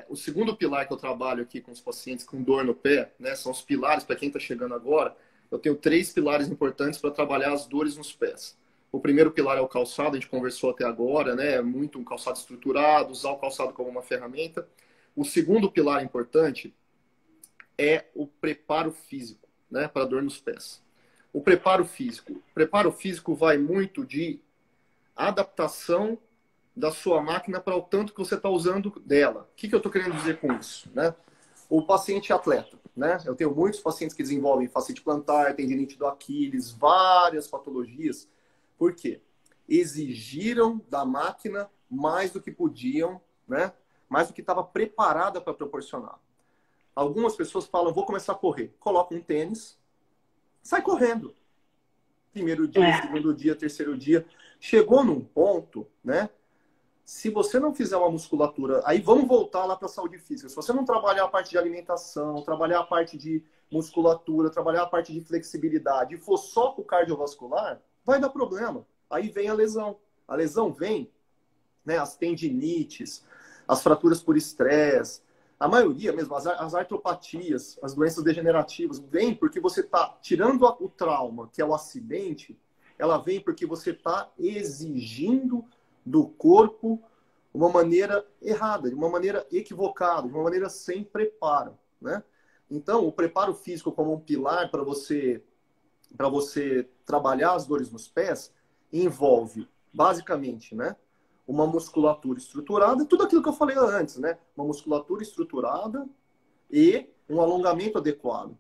O segundo pilar que eu trabalho aqui com os pacientes com dor no pé, né, são os pilares, para quem está chegando agora, eu tenho 3 pilares importantes para trabalhar as dores nos pés. O primeiro pilar é o calçado, a gente conversou até agora, né? Muito um calçado estruturado, usar o calçado como uma ferramenta. O segundo pilar importante é o preparo físico, né? Para dor nos pés. O preparo físico. O preparo físico vai muito de adaptação da sua máquina para o tanto que você está usando dela. O que eu estou querendo dizer com isso, né? O paciente atleta, né? Eu tenho muitos pacientes que desenvolvem fascite plantar, tendinite do Aquiles, várias patologias. Por quê? Exigiram da máquina mais do que podiam, né? Mais do que estava preparada para proporcionar. Algumas pessoas falam, vou começar a correr. Coloca um tênis, sai correndo. Primeiro dia, segundo dia, terceiro dia. Chegou num ponto, né? Se você não fizer uma musculatura, aí vamos voltar lá para a saúde física. Se você não trabalhar a parte de alimentação, trabalhar a parte de musculatura, trabalhar a parte de flexibilidade e for só para o cardiovascular, vai dar problema. Aí vem a lesão. A lesão vem, né, as tendinites, as fraturas por estresse, a maioria mesmo, as artropatias, as doenças degenerativas, vem porque você está tirando o trauma, que é o acidente, ela vem porque você está exigindo do corpo uma maneira errada, de uma maneira equivocada, de uma maneira sem preparo, né? Então, o preparo físico como um pilar para você trabalhar as dores nos pés envolve, basicamente, né, uma musculatura estruturada, tudo aquilo que eu falei antes, né? Uma musculatura estruturada e um alongamento adequado.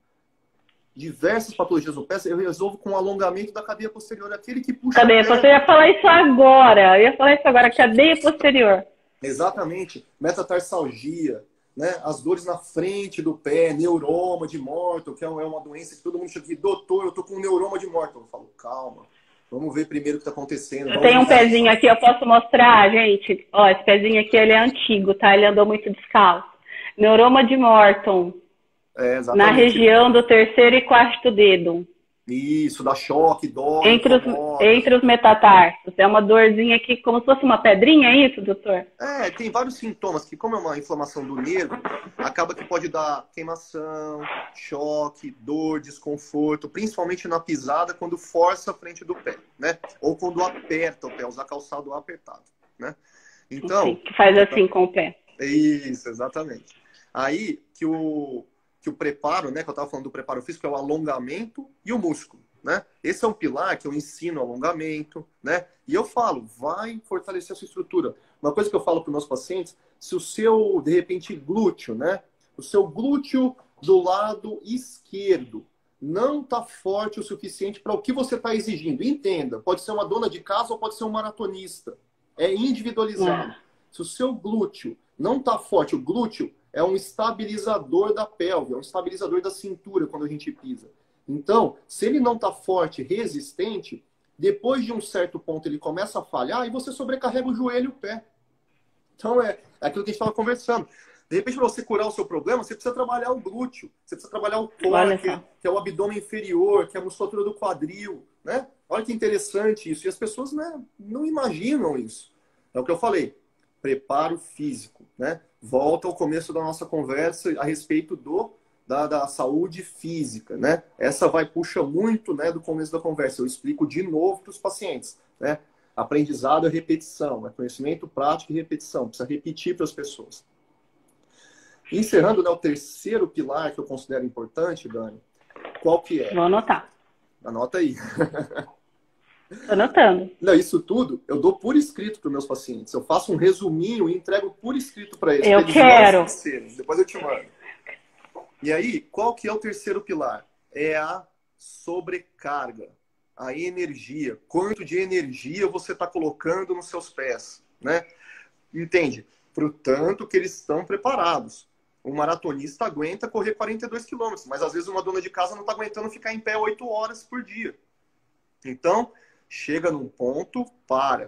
Diversas patologias no pé, eu resolvo com o alongamento da cadeia posterior, aquele que puxa Cadeia o pé. posterior, eu ia falar isso agora. Eu ia falar isso agora, cadeia posterior. Exatamente. Metatarsalgia, né? As dores na frente do pé, neuroma de Morton, que é uma doença que todo mundo chega aqui, doutor, eu tô com um neuroma de Morton. Eu falo, calma, vamos ver primeiro o que está acontecendo. Eu tenho um pezinho aqui, eu posso mostrar, gente. Ó, esse pezinho aqui, ele é antigo, tá? Ele andou muito descalço. Neuroma de Morton. Na região do terceiro e quarto dedo. Isso, dá choque, dói. Entre os metatarsos. É uma dorzinha aqui, como se fosse uma pedrinha, é isso, doutor? É, tem vários sintomas que, como é uma inflamação do nervo, acaba que pode dar queimação, choque, dor, desconforto, principalmente na pisada, quando força a frente do pé, né? Ou quando aperta o pé, usar calçado apertado, né? Então... Sim, que faz assim com o pé. Isso, exatamente. Aí que o preparo, né, que eu estava falando do preparo físico, é o alongamento e o músculo, né? Esse é um pilar que eu ensino alongamento, né? E eu falo, vai fortalecer a sua estrutura. Uma coisa que eu falo para os meus pacientes, se o seu, de repente, glúteo, né? O seu glúteo do lado esquerdo não está forte o suficiente para o que você está exigindo. Entenda, pode ser uma dona de casa ou pode ser um maratonista. É individualizado. Se o seu glúteo não está forte, o glúteo é um estabilizador da pelve, é um estabilizador da cintura quando a gente pisa. Então, se ele não está forte, resistente, depois de um certo ponto ele começa a falhar e você sobrecarrega o joelho e o pé. Então, é aquilo que a gente estava conversando. De repente, para você curar o seu problema, você precisa trabalhar o glúteo, você precisa trabalhar o core, que é o abdômen inferior, que é a musculatura do quadril, né? Olha que interessante isso. E as pessoas, né, não imaginam isso. É o que eu falei. Preparo físico, né? Volta ao começo da nossa conversa a respeito da saúde física, né? Essa puxa muito, né, do começo da conversa. Eu explico de novo para os pacientes, né? Aprendizado é repetição, é conhecimento prático e repetição. Precisa repetir para as pessoas. Encerrando, né, o terceiro pilar que eu considero importante, Dani, qual que é? Vou anotar. Anota aí. Estou anotando. Não, isso tudo eu dou por escrito para os meus pacientes. Eu faço um resuminho e entrego por escrito para eles. Eu quero. Depois eu te mando. E aí, qual que é o terceiro pilar? É a sobrecarga, a energia. Quanto de energia você está colocando nos seus pés, né? Entende? Para o tanto que eles estão preparados. Um maratonista aguenta correr 42 quilômetros, mas às vezes uma dona de casa não está aguentando ficar em pé 8 horas por dia. Então, chega num ponto,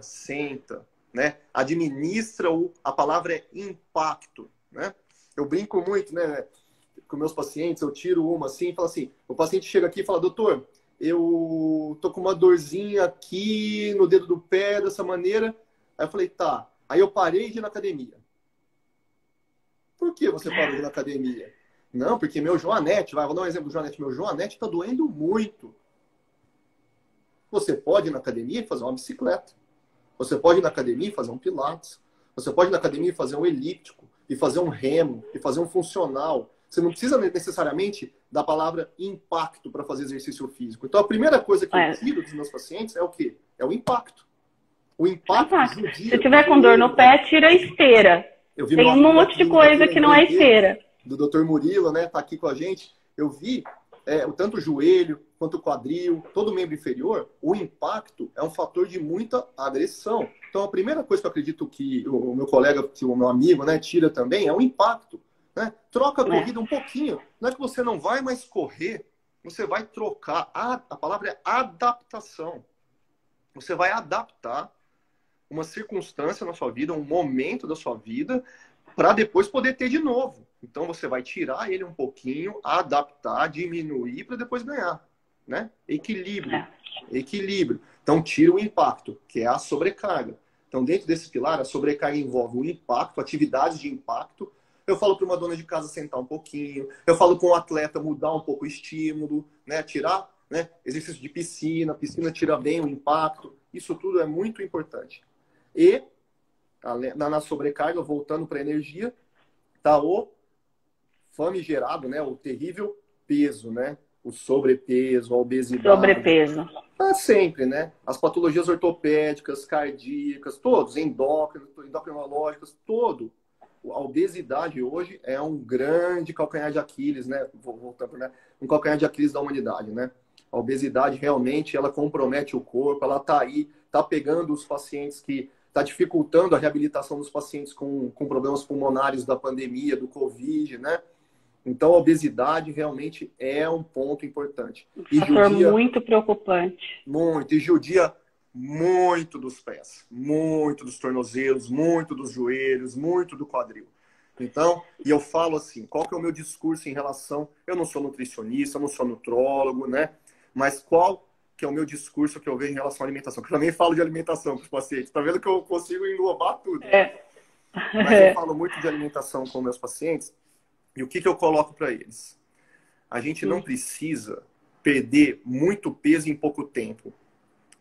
senta, né? Administra a palavra é impacto, né? Eu brinco muito, né, com meus pacientes, eu tiro uma assim e falo assim, o paciente chega aqui e fala, doutor, eu tô com uma dorzinha aqui no dedo do pé, dessa maneira. Aí eu falei, tá. Aí eu parei de ir na academia. Por que você parou de ir na academia? Não, porque meu joanete, vou dar um exemplo do joanete, meu joanete tá doendo muito. Você pode ir na academia e fazer uma bicicleta. Você pode ir na academia e fazer um pilates. Você pode ir na academia e fazer um elíptico, e fazer um remo, e fazer um funcional. Você não precisa necessariamente da palavra impacto para fazer exercício físico. Então, a primeira coisa que eu tiro dos meus pacientes é o quê? É o impacto. O impacto. Se tiver com dor no pé, tira a esteira. Tem um monte de coisa que não é esteira. Do Dr. Murilo, né? Tá aqui com a gente. Eu vi tanto o joelho quanto o quadril, todo o membro inferior, o impacto é um fator de muita agressão. Então, a primeira coisa que eu acredito que o meu colega, que o meu amigo, né, tira também, é o impacto. Né? Troca a corrida um pouquinho. Não é que você não vai mais correr, você vai trocar. A palavra é adaptação. Você vai adaptar uma circunstância na sua vida, um momento da sua vida, para depois poder ter de novo. Então você vai tirar ele um pouquinho, adaptar, diminuir para depois ganhar, né? Equilíbrio. Equilíbrio. Então tira o impacto, que é a sobrecarga. Então dentro desse pilar, a sobrecarga envolve o impacto, atividades de impacto. Eu falo para uma dona de casa sentar um pouquinho, eu falo para um atleta mudar um pouco o estímulo, né? Tirar, né? Exercício de piscina, piscina tira bem o impacto. Isso tudo é muito importante. E na sobrecarga, voltando para a energia, tá o famigerado, né? O terrível peso, né? O sobrepeso, a obesidade. Sobrepeso. Tá sempre, né? As patologias ortopédicas, cardíacas, todos, endocrinológicas, todo. A obesidade hoje é um grande calcanhar de Aquiles, né? Voltando, né? Um calcanhar de Aquiles da humanidade, né? A obesidade realmente, ela compromete o corpo, ela tá aí, tá pegando os pacientes que está dificultando a reabilitação dos pacientes com problemas pulmonares da pandemia, do Covid, né? Então, a obesidade realmente é um ponto importante. Um fator muito preocupante. Muito. E judia muito dos pés, muito dos tornozelos, muito dos joelhos, muito do quadril. Então, e eu falo assim, qual que é o meu discurso em relação... Eu não sou nutricionista, eu não sou nutrólogo, né? Mas qual que é o meu discurso que eu vejo em relação à alimentação? Porque eu também falo de alimentação com os pacientes. Tá vendo que eu consigo englobar tudo? Mas eu falo muito de alimentação com meus pacientes. E o que eu coloco para eles? A gente não precisa perder muito peso em pouco tempo.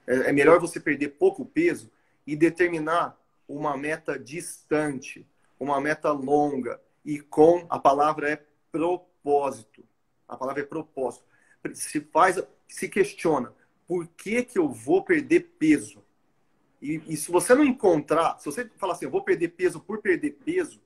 É melhor você perder pouco peso e determinar uma meta distante, uma meta longa. E a palavra é propósito. A palavra é propósito. Se questiona, por que eu vou perder peso? E se você não encontrar, se você falar assim, eu vou perder peso por perder peso,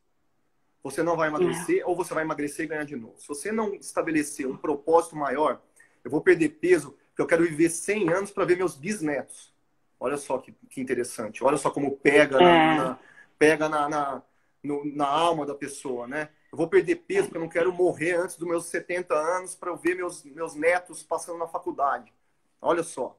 você não vai emagrecer ou você vai emagrecer e ganhar de novo. Se você não estabelecer um propósito maior, eu vou perder peso porque eu quero viver 100 anos para ver meus bisnetos. Olha só que interessante. Olha só como pega na alma da pessoa, né? Eu vou perder peso porque eu não quero morrer antes dos meus 70 anos para eu ver meus netos passando na faculdade. Olha só.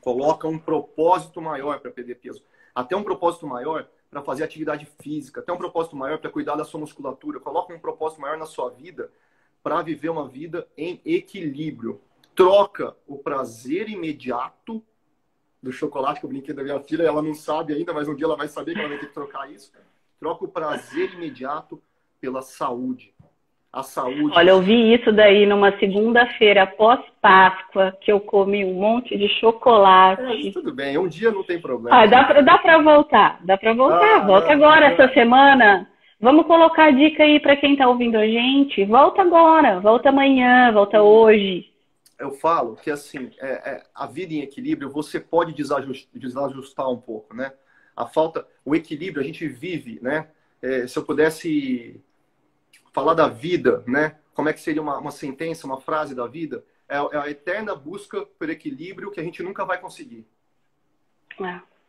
Coloca um propósito maior para perder peso. Até um propósito maior para fazer atividade física. Até um propósito maior para cuidar da sua musculatura. Coloca um propósito maior na sua vida para viver uma vida em equilíbrio. Troca o prazer imediato do chocolate, que eu brinquei da minha filha. Ela não sabe ainda, mas um dia ela vai saber que ela vai ter que trocar isso. Troca o prazer imediato pela saúde. A saúde. Olha, eu vi isso daí numa segunda-feira pós-Páscoa, que eu comi um monte de chocolate. Tudo bem, um dia não tem problema. Dá pra voltar, Volta agora, essa semana. Vamos colocar a dica aí para quem tá ouvindo a gente. Volta agora, volta amanhã, volta hoje. Eu falo que, assim, a vida em equilíbrio, você pode desajustar um pouco, né? O equilíbrio, a gente vive, né? Se eu pudesse falar da vida, né? Como é que seria uma sentença, uma frase da vida? É a eterna busca por equilíbrio que a gente nunca vai conseguir.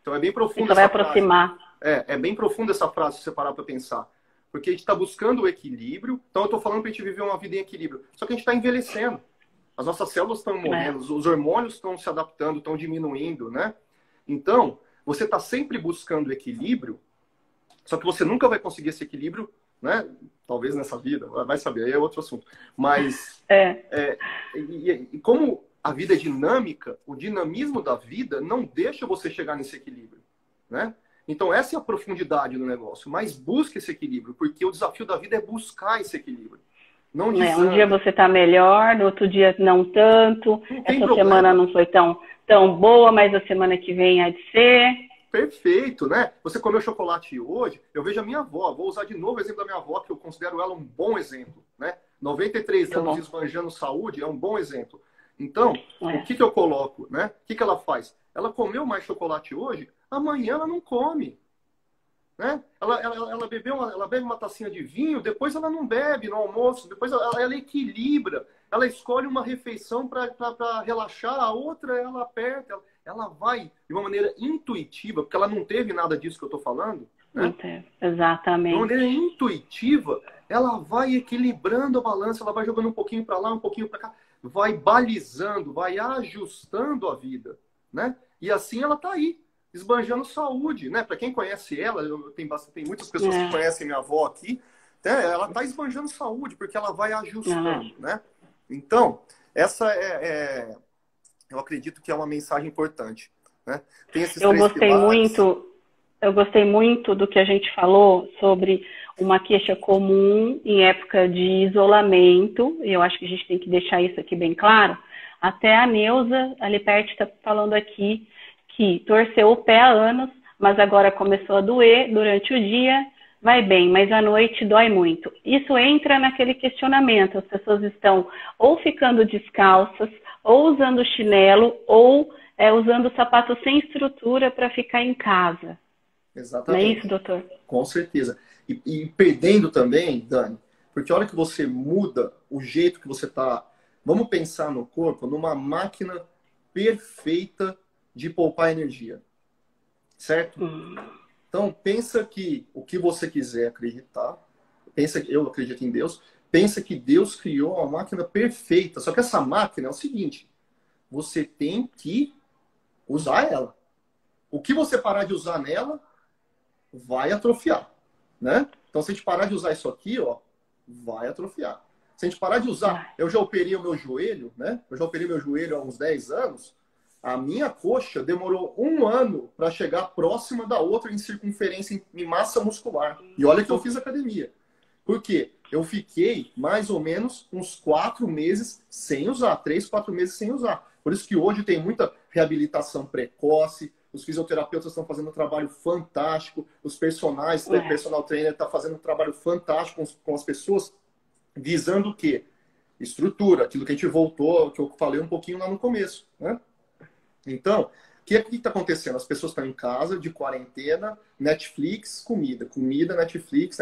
Então é bem profundo essa frase. Vai aproximar. É bem profunda essa frase, se você parar para pensar. Porque a gente está buscando o equilíbrio. Então eu estou falando para a gente viver uma vida em equilíbrio. Só que a gente está envelhecendo. As nossas células estão morrendo, os hormônios estão se adaptando, estão diminuindo, né? Então, você está sempre buscando equilíbrio, só que você nunca vai conseguir esse equilíbrio, né? Talvez nessa vida, vai saber, aí é outro assunto. Mas, e como a vida é dinâmica, o dinamismo da vida não deixa você chegar nesse equilíbrio, né? Então, essa é a profundidade do negócio. Mas busque esse equilíbrio, porque o desafio da vida é buscar esse equilíbrio. Não um dia você está melhor, no outro dia não tanto. Essa semana não foi tão boa, mas a semana que vem há de ser. Perfeito, né? Você comeu chocolate hoje, eu vejo a minha avó, vou usar de novo o exemplo da minha avó, que eu considero ela um bom exemplo, né? 93 anos esbanjando saúde é um bom exemplo. Então, o que eu coloco, né? O que ela faz? Ela comeu mais chocolate hoje, amanhã ela não come. Né? Ela bebe uma tacinha de vinho, depois ela não bebe no almoço, depois ela equilibra, ela escolhe uma refeição para relaxar, a outra ela aperta, ela vai de uma maneira intuitiva, porque ela não teve nada disso que eu estou falando. Né? Exatamente. De uma maneira intuitiva, ela vai equilibrando a balança, ela vai jogando um pouquinho para lá, um pouquinho para cá. vai balizando, vai ajustando a vida, né? E assim ela tá aí, esbanjando saúde, né? Para quem conhece ela, tem muitas pessoas que conhecem minha avó aqui, né? Ela tá esbanjando saúde, porque ela vai ajustando, né? Então, essa eu acredito que é uma mensagem importante, né? Tem esses três pilares. Eu gostei muito do que a gente falou sobre uma queixa comum em época de isolamento, e eu acho que a gente tem que deixar isso aqui bem claro. Até a Neuza, ali perto, está falando aqui que torceu o pé há anos, mas agora começou a doer durante o dia, vai bem, mas à noite dói muito. Isso entra naquele questionamento, as pessoas estão ou ficando descalças, ou usando chinelo, ou usando sapato sem estrutura para ficar em casa. Exatamente. Não é isso, doutor? Com certeza. E perdendo também, Dani, porque a hora que você muda o jeito que você está... Vamos pensar no corpo numa máquina perfeita de poupar energia. Certo? Então, pensa que o que você quiser acreditar, pensa que eu acredito em Deus, pensa que Deus criou uma máquina perfeita. Só que essa máquina é o seguinte, você tem que usar ela. O que você parar de usar nela, vai atrofiar, né? Então, se a gente parar de usar isso aqui, ó, vai atrofiar. Se a gente parar de usar... Eu já operei o meu joelho, né? Eu já operei meu joelho há uns 10 anos. A minha coxa demorou 1 ano para chegar próxima da outra em circunferência, em massa muscular. E olha que eu fiz academia. Por quê? Eu fiquei mais ou menos uns 4 meses sem usar. 3, 4 meses sem usar. Por isso que hoje tem muita reabilitação precoce. Os fisioterapeutas estão fazendo um trabalho fantástico. Os personal trainer está fazendo um trabalho fantástico com as pessoas, visando o quê? Estrutura. Aquilo que a gente voltou, que eu falei um pouquinho lá no começo, né? Então, o que está acontecendo? As pessoas estão em casa, de quarentena, Netflix, comida. Comida, Netflix,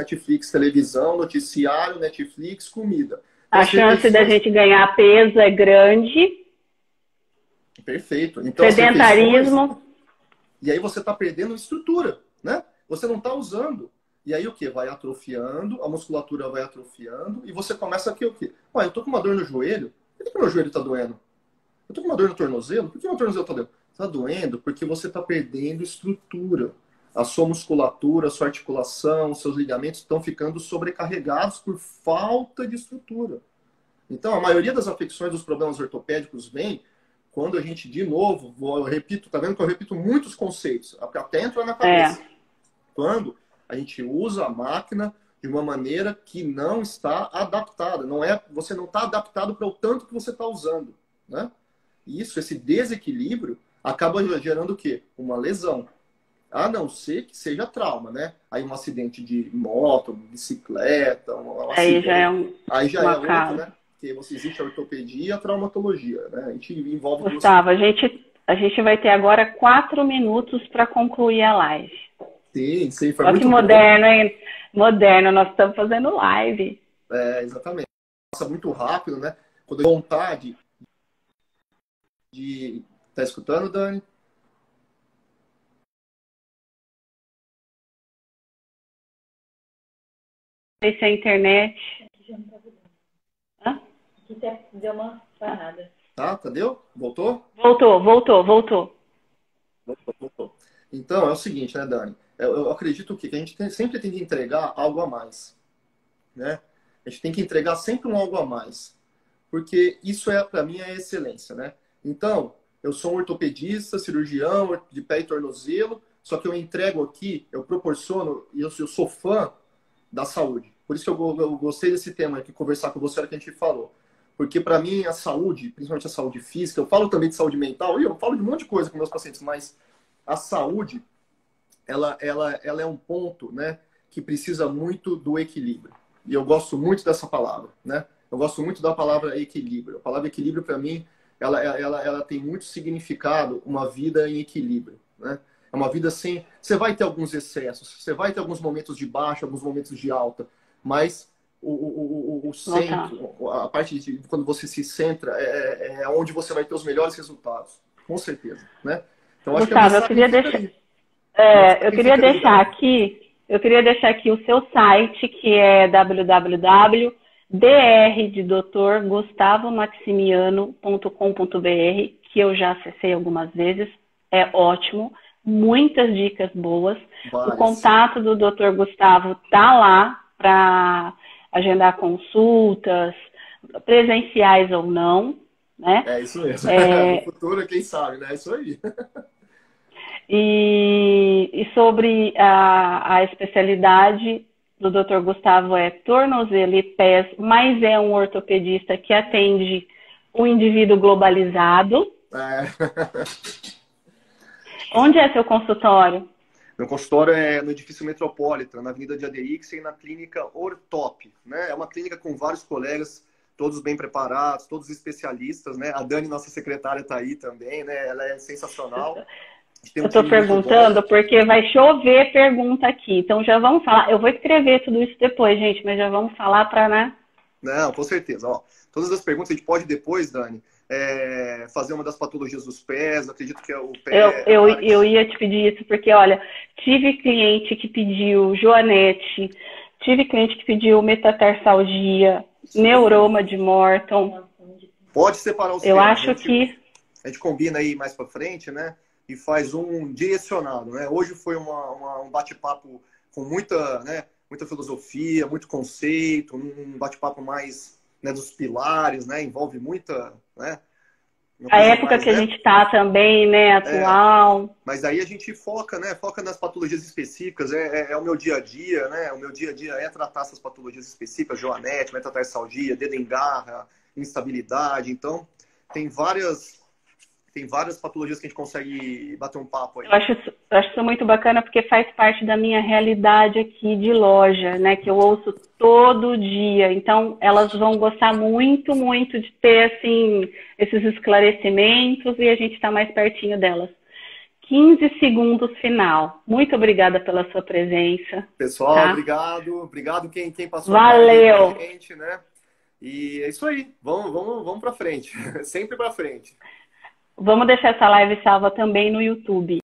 televisão, noticiário, Netflix, comida. A chance da gente ganhar peso é grande. Perfeito. Então, sedentarismo. E aí você está perdendo estrutura, né? Você não está usando. E aí o que? Vai atrofiando, a musculatura vai atrofiando, e você começa aqui o quê? Ué, eu tô com uma dor no joelho, por que meu joelho está doendo? Eu tô com uma dor no tornozelo, por que meu tornozelo está doendo? Está doendo porque você está perdendo estrutura. A sua musculatura, a sua articulação, os seus ligamentos estão ficando sobrecarregados por falta de estrutura. Então, a maioria das afecções, dos problemas ortopédicos vem quando a gente, de novo, eu repito, tá vendo que eu repito muitos conceitos, até entra na cabeça. Quando a gente usa a máquina de uma maneira que não está adaptada. Você não está adaptado para o tanto que você está usando, né? Isso, esse desequilíbrio, acaba gerando o quê? Uma lesão. A não ser que seja trauma, né? Aí um acidente de moto, bicicleta, aí já é outro, né? Porque existe a ortopedia e a traumatologia, né? A gente envolve... Gustavo, a gente vai ter agora 4 minutos para concluir a live. Sim, foi Olha muito que moderno, hein? Moderno, nós estamos fazendo live. Exatamente. Passa muito rápido, né? Quando eu tenho vontade de... Tá escutando, Dani? Não sei se é a internet. Aqui deu uma parada. Deu? Voltou? Voltou. Então, é o seguinte, né, Dani? Eu acredito que a gente sempre tem que entregar algo a mais, né? A gente tem que entregar sempre um algo a mais, porque isso para mim, é a excelência, né? Então, eu sou um ortopedista, cirurgião de pé e tornozelo, só que eu entrego aqui, eu proporciono, e eu sou fã da saúde. Por isso que eu gostei desse tema aqui, conversar com você, era que a gente falou. Porque para mim, a saúde, principalmente a saúde física, eu falo também de saúde mental, e eu falo de um monte de coisa com meus pacientes, mas a saúde, ela é um ponto, né, que precisa muito do equilíbrio. E eu gosto muito dessa palavra, né? Eu gosto muito da palavra equilíbrio. A palavra equilíbrio, para mim, ela tem muito significado, uma vida em equilíbrio, né? É uma vida sem... Você vai ter alguns excessos, você vai ter alguns momentos de baixa, alguns momentos de alta, mas o centro, a parte de quando você se centra, é onde você vai ter os melhores resultados, com certeza, né? Então, acho Gustavo, que eu queria deixar aqui o seu site, que é www.drdenis.com.br. dr de Dr. gustavomaximiano.com.br, que eu já acessei algumas vezes, é ótimo, muitas dicas boas. O contato do Dr. Gustavo tá lá para agendar consultas, presenciais ou não, né? É isso mesmo. No futuro, quem sabe, né? É isso aí. E sobre a especialidade do Dr. Gustavo é tornozelo e pés, mas é um ortopedista que atende o indivíduo globalizado. Onde é seu consultório? Meu consultório é no edifício Metropolitan, na Avenida de Aderixia e na clínica Ortop, né? É uma clínica com vários colegas, todos bem preparados, todos especialistas, né? A Dani, nossa secretária, está aí também, né? Ela é sensacional. Eu estou perguntando porque vai chover pergunta aqui. Então já vamos falar. Eu vou escrever tudo isso depois, gente, mas já vamos falar para, né? Não, com certeza. Ó, todas as perguntas a gente pode depois, Dani, fazer uma das patologias dos pés. Acredito que é o pé. Eu ia te pedir isso porque, olha, tive cliente que pediu Joanete, tive cliente que pediu metatarsalgia, neuroma de Morton. Pode separar os Eu acho que a gente combina aí mais para frente, né? E faz um direcionado, né? Hoje foi um bate-papo com muita, né, muita filosofia, muito conceito, um bate-papo mais, né, dos pilares, né? Envolve muita, né? A época mais, que a gente está também, né, atual. Mas aí a gente foca, né? Foca nas patologias específicas, é o meu dia a dia, né? O meu dia a dia é tratar essas patologias específicas, joanete, metatarsalgia, dedo em garra, instabilidade. Então, tem várias patologias que a gente consegue bater um papo aí. Eu acho isso muito bacana porque faz parte da minha realidade aqui de loja, né? Que eu ouço todo dia. Então, elas vão gostar muito, muito de ter, assim, esses esclarecimentos e a gente está mais pertinho delas. 15 segundos final. Muito obrigada pela sua presença. Pessoal, tá? Obrigado quem passou. Valeu! Com a gente, né? E é isso aí. Vamos para frente. Sempre para frente. Vamos deixar essa live salva também no YouTube.